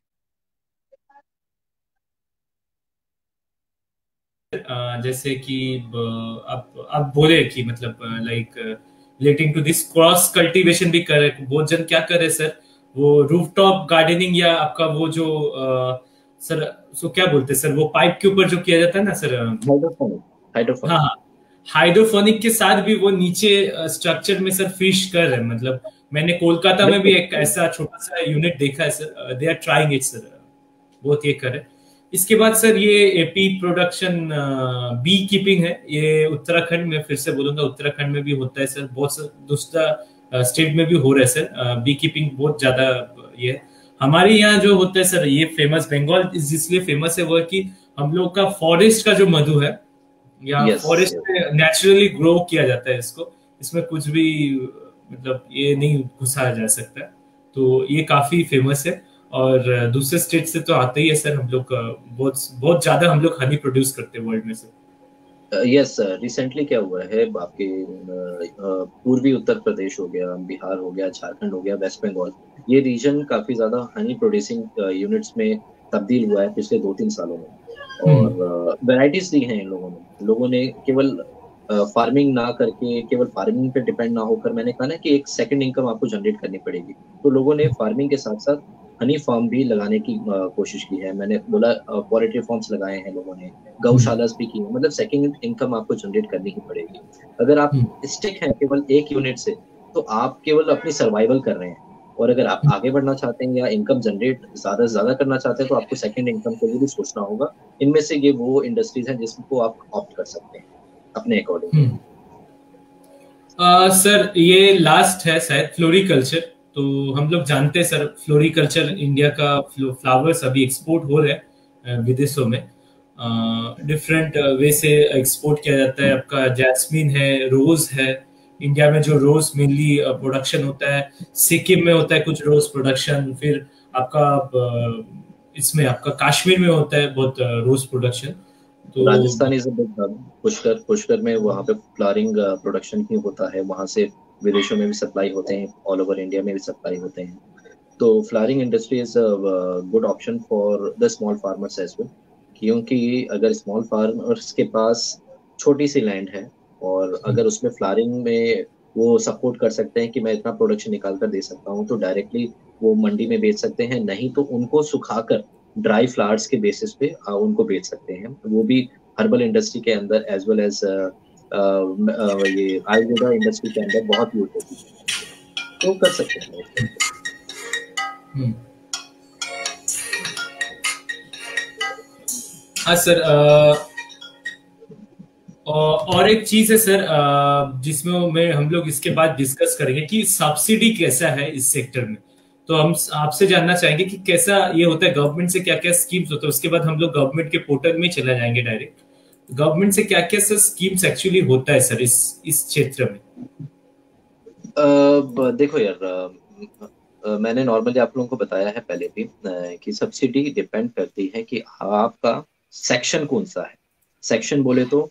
Speaker 1: जैसे कि आप बोले कि मतलब like relating to this cross cultivation भी करे, बहुत जन क्या करे सर, वो रूफटॉप गार्डनिंग या आपका वो जो सर उसको क्या बोलते हैं सर, वो पाइप के ऊपर जो किया जाता है ना सर।
Speaker 2: हाइड्रोपोनिक।
Speaker 1: हाँ
Speaker 2: हाइड्रोपोनिक।
Speaker 1: हाँ, हाइड्रोफोनिक के साथ भी वो नीचे स्ट्रक्चर में सर फिश कर रहे हैं। मतलब मैंने कोलकाता में भी एक
Speaker 2: बिल्कुल।
Speaker 1: ऐसा छोटा सा यूनिट देखा है sir, they are trying it sir, बहुत ये करे। इसके बाद सर ये एपी प्रोडक्शन बी कीपिंग है, ये उत्तराखंड में, फिर से बोलूंगा उत्तराखंड में भी होता है सर, बहुत दूसरा स्टेट में भी हो रहा है सर। बी कीपिंग बहुत ज्यादा ये है। हमारे यहाँ जो होता है सर, ये फेमस बंगाल इसलिए फेमस है वो है कि हम लोग का फॉरेस्ट का जो मधु है, या
Speaker 2: यस।
Speaker 1: फॉरेस्ट में नेचुरली ग्रो किया जाता है इसको, इसमें कुछ भी मतलब ये नहीं घुसाया जा सकता। तो ये काफी फेमस है। और दूसरे स्टेट से तो आते ही है सर, हम लोग बहुत बहुत ज्यादा हम लोग हनी प्रोड्यूस करते हैं वर्ल्ड में से।
Speaker 2: यस। रिसेंटली क्या हुआ है आपके पूर्वी उत्तर प्रदेश हो गया, बिहार हो गया, झारखंड हो गया, वेस्ट बंगाल, ये रीजन काफी ज्यादा हनी प्रोड्यूसिंग यूनिट्स में तब्दील हुआ है पिछले 2-3 सालों में।
Speaker 1: हम्म।
Speaker 2: और वैरायटीज दी हैं इन लोगों ने केवल फार्मिंग ना करके, केवल फार्मिंग पे डिपेंड ना होकर, मैंने कहा ना कि एक सेकंड इनकम आपको जनरेट करनी पड़ेगी। तो लोगों ने फार्मिंग के साथ साथ हनी फार्म भी लगाने की कोशिश की है। मैंने बोला पोल्ट्री फार्म्स लगाए हैं लोगों ने,
Speaker 1: हम्म।
Speaker 2: गौशालास भी की है। मतलब सेकंड इनकम आपको जनरेट करनी ही पड़ेगी। अगर आप
Speaker 1: हम्म।
Speaker 2: स्टिक हैं केवल एक यूनिट से, तो आप केवल अपनी सर्वाइवल कर रहे हैं। और अगर आप आगे बढ़ना चाहते हैं या इनकम जनरेट ज्यादा से ज्यादा करना चाहते हैं, तो आपको सेकंड इनकम के लिए भी सोचना होगा। इनमें से ये वो इंडस्ट्रीज हैं जिसको आप ऑप्ट कर सकते हैं अपने अकॉर्डिंग।
Speaker 1: हम्म। सर ये लास्ट है शायद फ्लोरिकल्चर। तो हम लोग जानते हैं सर, फ्लोरिकल्चर इंडिया का फ्लावर्स अभी एक्सपोर्ट हो रहे हैं विदेशों में, डिफरेंट वे से एक्सपोर्ट किया जाता है। आपका जैस्मिन है, रोज है। इंडिया में जो रोज मेनली प्रोडक्शन होता है, सिक्किम में होता है कुछ रोज प्रोडक्शन, फिर आपका इसमें आपका कश्मीर में होता है बहुत रोज प्रोडक्शन। तो
Speaker 2: Rajasthan is a big hub. Pushkar, Pushkar में वहाँ पे फ्लावरिंग प्रोडक्शन ही होता है। वहाँ से विदेशों में भी सप्लाई होते हैं, ऑल ओवर इंडिया में भी सप्लाई होते हैं। तो flowering industry is a good option for the small farmers as well. क्योंकि अगर स्मॉल फार्मर्स के पास छोटी सी लैंड है, और अगर उसमें फ्लावरिंग में वो सपोर्ट कर सकते हैं कि मैं इतना प्रोडक्शन निकाल कर दे सकता हूँ, तो डायरेक्टली वो मंडी में बेच सकते हैं। नहीं तो उनको सुखाकर ड्राई फ्लावर्स के बेसिस पे उनको बेच सकते हैं। वो भी हर्बल इंडस्ट्री के अंदर एज वेल एज ये आयुर्वेदा इंडस्ट्री के अंदर बहुत यूज होती है। तो कर सकते हैं उस तरीके से।
Speaker 1: हम्म। हाँ सर, और एक चीज है सर, जिसमें मैं हम लोग इसके बाद डिस्कस करेंगे कि सब्सिडी कैसा है इस सेक्टर में। तो हम आपसे जानना चाहेंगे कि कैसा ये होता है, गवर्नमेंट से क्या क्या स्कीम्स होता है। उसके बाद हम लोग गवर्नमेंट के पोर्टल में चला जाएंगे डायरेक्ट, गवर्नमेंट से क्या क्या सर स्कीम्स एक्चुअली होता है सर इस क्षेत्र में।
Speaker 2: देखो यार, मैंने नॉर्मली आप लोगों को बताया है पहले भी कि सब्सिडी डिपेंड करती है कि आपका सेक्शन कौन सा है। सेक्शन बोले तो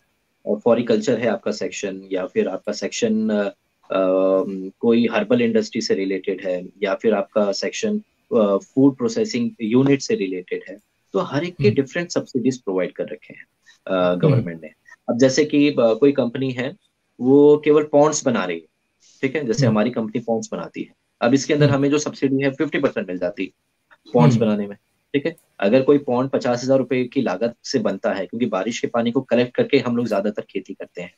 Speaker 2: फॉरिकल्चर है आपका सेक्शन, या फिर आपका सेक्शन कोई हर्बल इंडस्ट्री से रिलेटेड है, या फिर आपका सेक्शन फूड प्रोसेसिंग यूनिट से रिलेटेड है। तो हर एक के डिफरेंट सब्सिडीज प्रोवाइड कर रखे हैं गवर्नमेंट ने। अब जैसे कि कोई कंपनी है, वो केवल पॉन्ड्स बना रही है, ठीक है, जैसे हमारी कंपनी पॉन्ड्स बनाती है। अब इसके अंदर हमें जो सब्सिडी है 50% मिल जाती है पॉन्ड्स बनाने में, ठीक है। अगर कोई पॉन्ड 50,000 रुपए की लागत से बनता है, क्योंकि बारिश के पानी को कलेक्ट करके हम लोग ज्यादातर खेती करते हैं,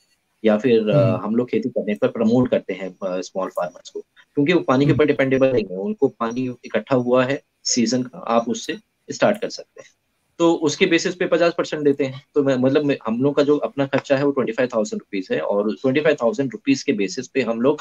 Speaker 2: या फिर हम लोग खेती करने पर प्रमोट करते हैं स्मॉल फार्मर्स को, क्योंकि वो पानी के ऊपर डिपेंडेबल नहीं है। उनको पानी इकट्ठा हुआ है सीजन का, आप उससे स्टार्ट कर सकते हैं। तो उसके बेसिस पे 50% देते हैं। तो मतलब हम लोग का जो अपना खर्चा है वो 25,000 रुपीज है, और 25,000 रुपीज के बेसिस पे हम लोग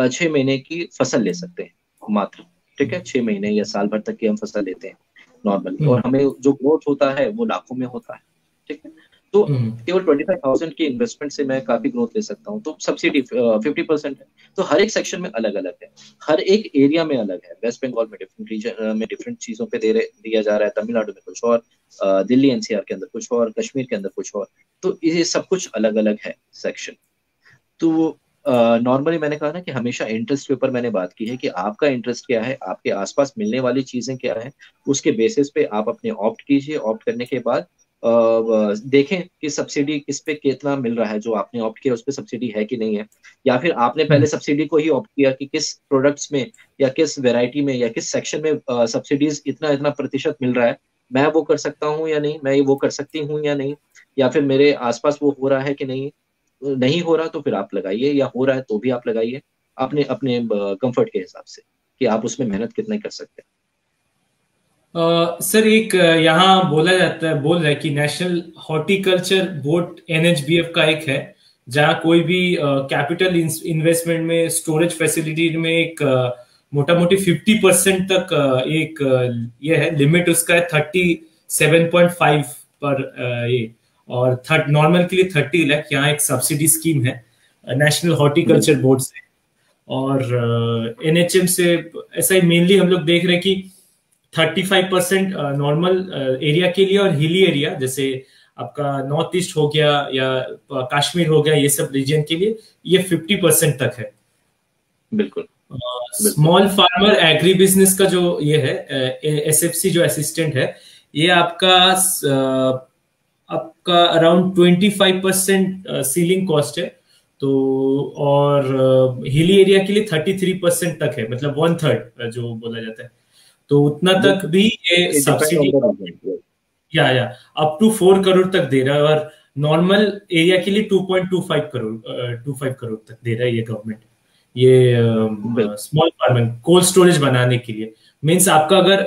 Speaker 2: 6 महीने की फसल ले सकते हैं मात्र, ठीक है। 6 महीने या साल भर तक की हम फसल लेते हैं नॉर्मली, और हमें जो ग्रोथ होता है वो लाखों में होता है, ठीक है। तो केवल 25,000 की इन्वेस्टमेंट से मैं काफी ग्रोथ ले सकता हूँ। तो सब्सिडी 50% है। तो हर एक सेक्शन में अलग अलग है, हर एक एरिया में अलग है। वेस्ट बंगाल में डिफरेंट रीजन में डिफरेंट चीजों पे दिया जा रहा है, तमिलनाडु में कुछ और, दिल्ली एनसीआर के अंदर कुछ और, कश्मीर के अंदर कुछ और। तो ये सब कुछ अलग अलग है सेक्शन। तो नॉर्मली मैंने कहा ना कि हमेशा इंटरेस्ट के ऊपर मैंने बात की है कि आपका इंटरेस्ट क्या है, आपके आसपास मिलने वाली चीजें क्या है, उसके बेसिस पे आप अपने ऑप्ट कीजिए। ऑप्ट करने के बाद देखें कि सब्सिडी किस पे कितना मिल रहा है। जो आपने ऑप्ट किया उस पे सब्सिडी है कि नहीं है, या फिर आपने पहले सब्सिडी को ही ऑप्ट किया कि किस प्रोडक्ट्स में या किस वेराइटी में या किस सेक्शन में सब्सिडीज इतना इतना प्रतिशत मिल रहा है, मैं वो कर सकता हूँ या नहीं, मैं वो कर सकती हूँ या नहीं, या फिर मेरे आसपास वो हो रहा है कि नहीं। नहीं हो रहा तो फिर आप लगाइए, या हो रहा है तो भी आप लगाइए, अपने अपने कंफर्ट के हिसाब से कि आप उसमें मेहनत कितना कर सकते हैं।
Speaker 1: सर एक यहाँ बोल रहा है कि नेशनल हॉर्टिकल्चर बोर्ड एनएचबीएफ का एक है, जहाँ कोई भी कैपिटल इन्वेस्टमेंट में स्टोरेज फैसिलिटी में एक मोटा मोटी 50% तक एक ये है लिमिट, उसका है 37.5 पर ये, और थर्ड नॉर्मल के लिए 30 लाख। यहाँ एक सब्सिडी स्कीम है नेशनल हॉर्टिकल्चर बोर्ड से और एनएचएम से। ऐसा ही मेनली हम लोग देख रहे हैं कि 35% नॉर्मल एरिया के लिए, और हिली एरिया जैसे आपका नॉर्थ ईस्ट हो गया या कश्मीर हो गया, ये सब रीजन के लिए ये 50% तक है।
Speaker 2: बिल्कुल।
Speaker 1: स्मॉल फार्मर एग्री बिजनेस का जो ये है एसएफसी जो असिस्टेंट है, ये आपका अराउंड 25% सीलिंग कॉस्ट है। तो और हिली एरिया के लिए 33% तक है, मतलब 1/3 जो बोला जाता है। तो उतना तक भी ये सब्सिडी या अप टू 4 करोड़ तक दे रहा है, और नॉर्मल एरिया के लिए 25 करोड़ तक दे रहा है ये गवर्नमेंट। ये स्मॉल फार्मिंग कोल्ड स्टोरेज बनाने के लिए मीन्स आपका अगर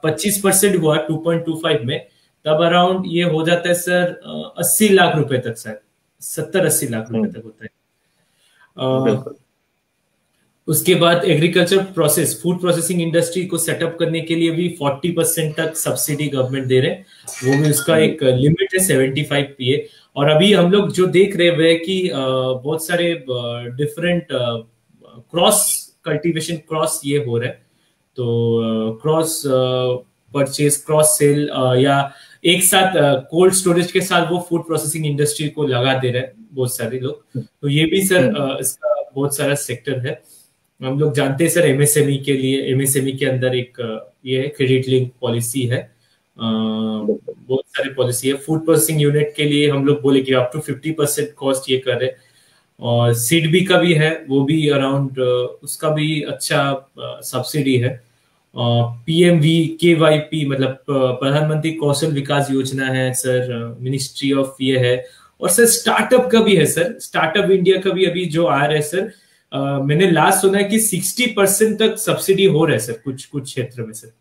Speaker 1: 25% हुआ 2.25 में, तब अराउंड ये हो जाता है सर 80 लाख रुपए तक, शायद 70-80 लाख रुपए तक होता है। उसके बाद agriculture process food processing industry को सेटअप करने के लिए भी 40% तक सब्सिडी गवर्नमेंट दे रहे हैं। वो भी उसका एक लिमिट है 75 पीए। और अभी हम लोग जो देख रहे हैं कि बहुत सारे डिफरेंट क्रॉस कल्टीवेशन क्रॉस ये हो रहा है। तो क्रॉस परचेज क्रॉस सेल या एक साथ कोल्ड स्टोरेज के साथ वो फूड प्रोसेसिंग इंडस्ट्री को लगा दे रहे हैं बहुत सारे लोग। तो ये भी सर इसका बहुत सारा सेक्टर है। हम लोग जानते हैं सर एमएसएमई के लिए, एमएसएमई के अंदर एक ये है क्रेडिट लिंक पॉलिसी है, बहुत सारी पॉलिसी है। फूड प्रोसेसिंग यूनिट के लिए हम लोग बोले कि अप टू 50% कॉस्ट ये कर रहे। और सीडबी का भी है, वो भी अराउंड उसका भी अच्छा सब्सिडी है। पीएमवी केवाईपी मतलब प्रधानमंत्री कौशल विकास योजना है सर, मिनिस्ट्री ऑफ ये है। और सर स्टार्टअप का भी है सर, स्टार्टअप इंडिया का भी अभी जो आ रहा है सर, मैंने लास्ट सुना है कि 60% तक सब्सिडी हो रहा है सर कुछ कुछ क्षेत्र में सर।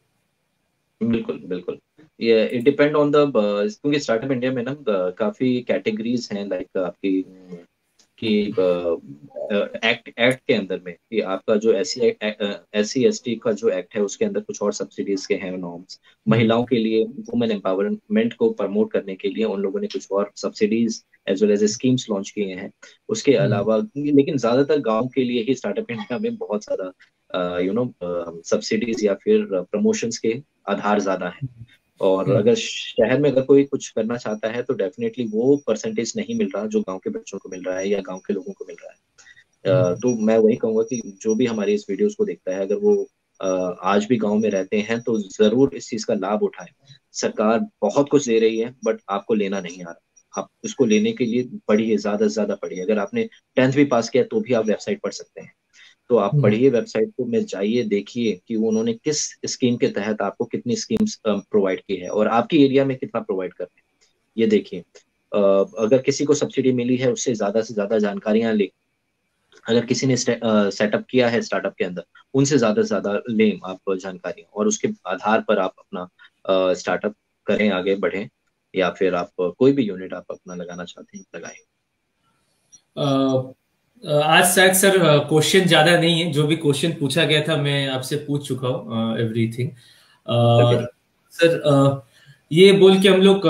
Speaker 2: बिल्कुल बिल्कुल। ये इट डिपेंड ऑन द, क्योंकि स्टार्टअप इंडिया में ना काफी कैटेगरीज हैं, लाइक आपकी कि एक्ट एक्ट के अंदर में कि आपका जो SC ST का जो एक्ट है उसके अंदर कुछ और सब्सिडीज के हैं नॉर्म्स। महिलाओं के लिए वुमेन एम्पावरमेंट को प्रमोट करने के लिए उन लोगों ने कुछ और subsidies as well as schemes launch किए हैं। उसके अलावा लेकिन ज्यादातर गांव के लिए ही स्टार्टअप इंडिया में बहुत ज्यादा सब्सिडीज या फिर प्रमोशंस के आधार ज्यादा है। और अगर शहर में अगर कोई कुछ करना चाहता है तो डेफिनेटली वो परसेंटेज नहीं मिल रहा जो गांव के बच्चों को मिल रहा है या गांव के लोगों को मिल रहा है। तो मैं वही कहूंगा कि जो भी हमारी इस वीडियोस को देखता है, अगर वो आज भी गांव में रहते हैं तो जरूर इस चीज का लाभ उठाएं। सरकार बहुत कुछ दे रही है बट आपको लेना नहीं आ रहा। आप उसको लेने के लिए पढ़िए, ज्यादा से ज्यादा पढ़िए। अगर आपने 10th भी पास किया तो भी आप वेबसाइट पढ़ सकते हैं। तो आप पढ़िए वेबसाइट को, में जाइए, देखिए कि उन्होंने किस स्कीम के तहत आपको कितनी स्कीम्स प्रोवाइड की है और आपकी एरिया में कितना प्रोवाइड कर रहे हैं, ये देखिए। अगर किसी को सब्सिडी मिली है उससे ज्यादा जानकारियां लें। अगर किसी ने सेटअप किया है स्टार्टअप के अंदर, उनसे ज्यादा लें आप जानकारी, और उसके आधार पर आप अपना स्टार्टअप करें, आगे बढ़ें, या फिर आप कोई भी यूनिट आप अपना लगाना चाहते हैं लगाएं।
Speaker 1: आज शायद सर क्वेश्चन ज्यादा नहीं है, जो भी क्वेश्चन पूछा गया था मैं आपसे पूछ चुका हूँ एवरीथिंग। और सर ये बोल के हम लोग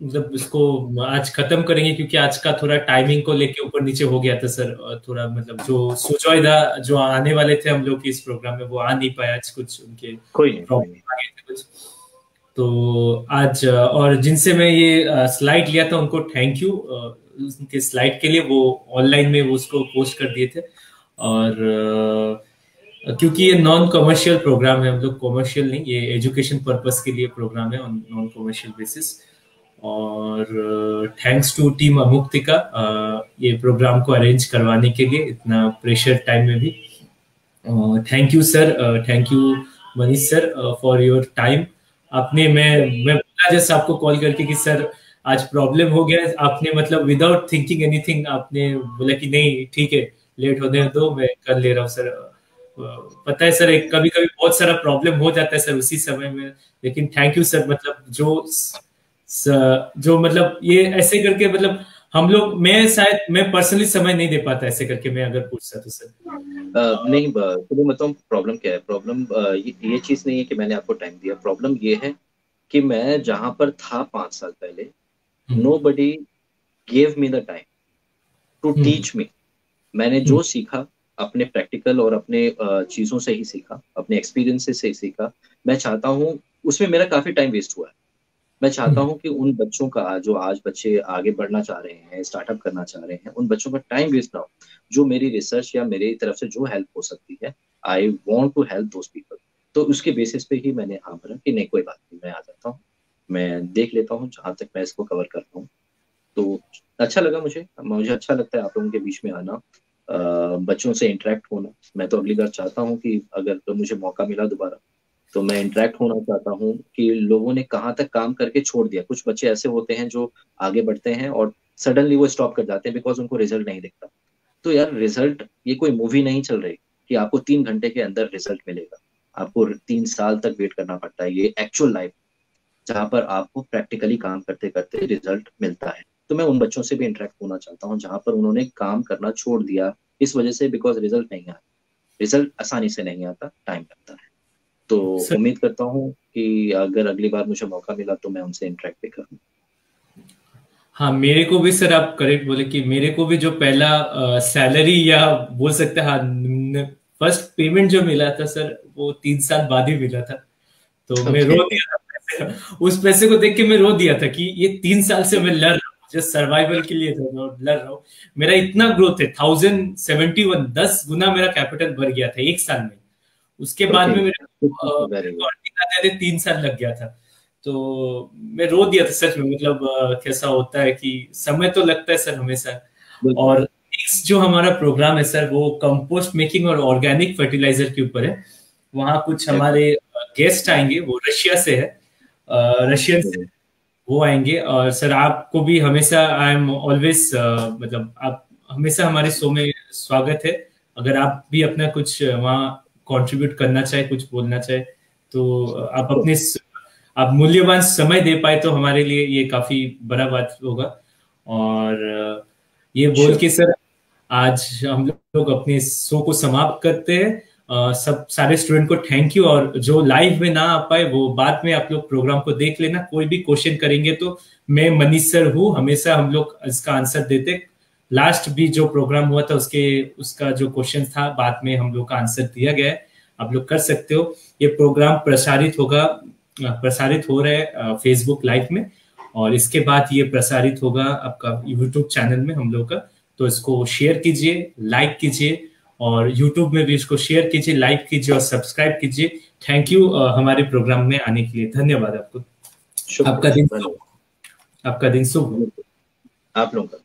Speaker 1: मतलब इसको आज खत्म करेंगे, क्योंकि आज का थोड़ा टाइमिंग को लेके ऊपर नीचे हो गया था सर। थोड़ा मतलब जो सुजॉयदा जो आने वाले थे हम लोग के इस प्रोग्राम में वो आ नहीं पाया, आज कुछ उनके प्रॉब्लम आ गए थे कुछ। तो आज और जिनसे मैं ये स्लाइड लिया था उनको थैंक यू उनके स्लाइड के लिए, वो ऑनलाइन में वो उसको पोस्ट कर दिए थे। और क्योंकि ये नॉन कमर्शियल प्रोग्राम है, हम लोग कमर्शियल नहीं, ये एजुकेशन पर्पस के लिए प्रोग्राम है ऑन नॉन कमर्शियल बेसिस। और थैंक्स टू टीम अमुक्तिका ये प्रोग्राम को अरेंज करवाने के लिए इतना प्रेशर टाइम में भी। Thank you sir, thank you Manish sir for your time. आपने मैं बोला जैसे आपको कॉल करके कि सर आज प्रॉब्लम हो गया, आपने मतलब विदाउट थिंकिंग एनीथिंग आपने बोला कि नहीं ठीक है लेट होने दो, मैं कर ले रहा हूँ सर। पता है सर एक कभी कभी बहुत सारा प्रॉब्लम हो जाता है सर उसी समय में, लेकिन थैंक यू सर। मतलब जो मतलब ये ऐसे करके मतलब हम लोग, मैं शायद मैं पर्सनली समय नहीं दे पाता ऐसे करके, मैं अगर पूछता तो सर।
Speaker 2: नहीं, तो मतलब प्रॉब्लम क्या है? प्रॉब्लम ये चीज नहीं है कि मैंने आपको टाइम दिया। प्रॉब्लम ये है कि मैं जहां पर था 5 साल पहले, nobody gave me the time to teach me। मैंने जो सीखा अपने प्रैक्टिकल और अपने चीजों से ही सीखा, अपने एक्सपीरियंसेस से ही सीखा। मैं चाहता हूँ, उसमें मेरा काफी टाइम वेस्ट हुआ है। मैं चाहता हूँ कि उन बच्चों का, जो आज बच्चे आगे बढ़ना चाह रहे हैं, स्टार्टअप करना चाह रहे हैं, उन बच्चों का टाइम वेस्ट ना हो। जो मेरी रिसर्च या मेरी तरफ से जो हेल्प हो सकती है, I want to help those people. तो उसके बेसिस पे ही मैंने हाँ बोला कि नहीं कोई बात नहीं, मैं आ जाता हूँ, मैं देख लेता हूँ जहां तक मैं इसको कवर करता हूँ। तो अच्छा लगा मुझे मुझे अच्छा लगता है आप लोगों के बीच में आना, बच्चों से इंटरेक्ट होना। मैं तो अगली बार चाहता हूँ कि अगर तो मुझे मौका मिला दोबारा, तो मैं इंटरेक्ट होना चाहता हूँ कि लोगों ने कहाँ तक काम करके छोड़ दिया। कुछ बच्चे ऐसे होते हैं जो आगे बढ़ते हैं और सडनली वो स्टॉप कर जाते हैं बिकॉज उनको रिजल्ट नहीं दिखता। तो यार रिजल्ट, ये कोई मूवी नहीं चल रही कि आपको 3 घंटे के अंदर रिजल्ट मिलेगा। आपको 3 साल तक वेट करना पड़ता है। ये एक्चुअल लाइफ जहाँ पर आपको प्रैक्टिकली काम करते करते रिजल्ट मिलता है। तो मैं उन बच्चों से भी इंटरेक्ट होना चाहता हूँ जहाँ पर उन्होंने काम करना छोड़ दिया इस वजह से, बिकॉज रिजल्ट नहीं आया। रिजल्ट आसानी से नहीं आता, टाइम लगता है। तो उम्मीद करता हूँ कि अगर अगली बार मुझे मौका मिला तो मैं उनसे इंटरेक्ट भी करूँ।
Speaker 1: हाँ मेरे को भी सर आप करेक्ट बोले कि मेरे को भी जो पहला सैलरी या बोल सकते हैं हाँ फर्स्ट पेमेंट जो मिला था सर वो 3 साल बाद ही मिला था। तो मैं रो दिया था पैसे, उस पैसे को देख के मैं रो दिया था कि ये 3 साल से मैं लड़ रहा हूँ, जस्ट सर्वाइवल के लिए तो लड़ रहा हूँ। मेरा इतना ग्रोथ है 1071, 10 गुना मेरा कैपिटल बढ़ गया था 1 साल में। उसके बाद में मेरे को अर्निंग आते 3 साल लग गया था। तो मैं रो दिया था सच में, मतलब कैसा होता है कि समय तो लगता है सर हमेशा। और नेक्स्ट जो हमारा प्रोग्राम है सर वो कंपोस्ट मेकिंग और ऑर्गेनिक फर्टिलाइजर के ऊपर है। वहाँ कुछ हमारे गेस्ट आएंगे, वो रशिया से है, रशियन से वो आएंगे। और सर आपको भी हमेशा आई एम ऑलवेज मतलब आप हमेशा हमारे शो में स्वागत है। अगर आप भी अपना कुछ वहाँ कंट्रीब्यूट करना चाहे, कुछ बोलना चाहे तो आप अपने आप मूल्यवान समय दे पाए तो हमारे लिए ये काफी बड़ा बात होगा। और ये बोल के सर आज हम लोग अपने शो को समाप्त करते हैं। सब सारे स्टूडेंट को थैंक यू, और जो लाइव में ना आ पाए वो बाद में आप लोग प्रोग्राम को देख लेना। कोई भी क्वेश्चन करेंगे तो मैं मनीष सर हूँ, हमेशा हम लोग इसका आंसर देते। लास्ट भी जो प्रोग्राम हुआ था उसका जो क्वेश्चन था बाद में हम लोग का आंसर दिया गया है, आप लोग कर सकते हो। ये प्रोग्राम प्रसारित हो रहा है फेसबुक लाइव में, और इसके बाद ये प्रसारित होगा आपका यूट्यूब चैनल में हम लोग का। तो इसको शेयर कीजिए, लाइक कीजिए, और यूट्यूब में भी इसको शेयर कीजिए, लाइक कीजिए और सब्सक्राइब कीजिए। थैंक यू हमारे प्रोग्राम में आने के लिए, धन्यवाद आपको। आपका दिन शुभ।
Speaker 2: आप लोगों का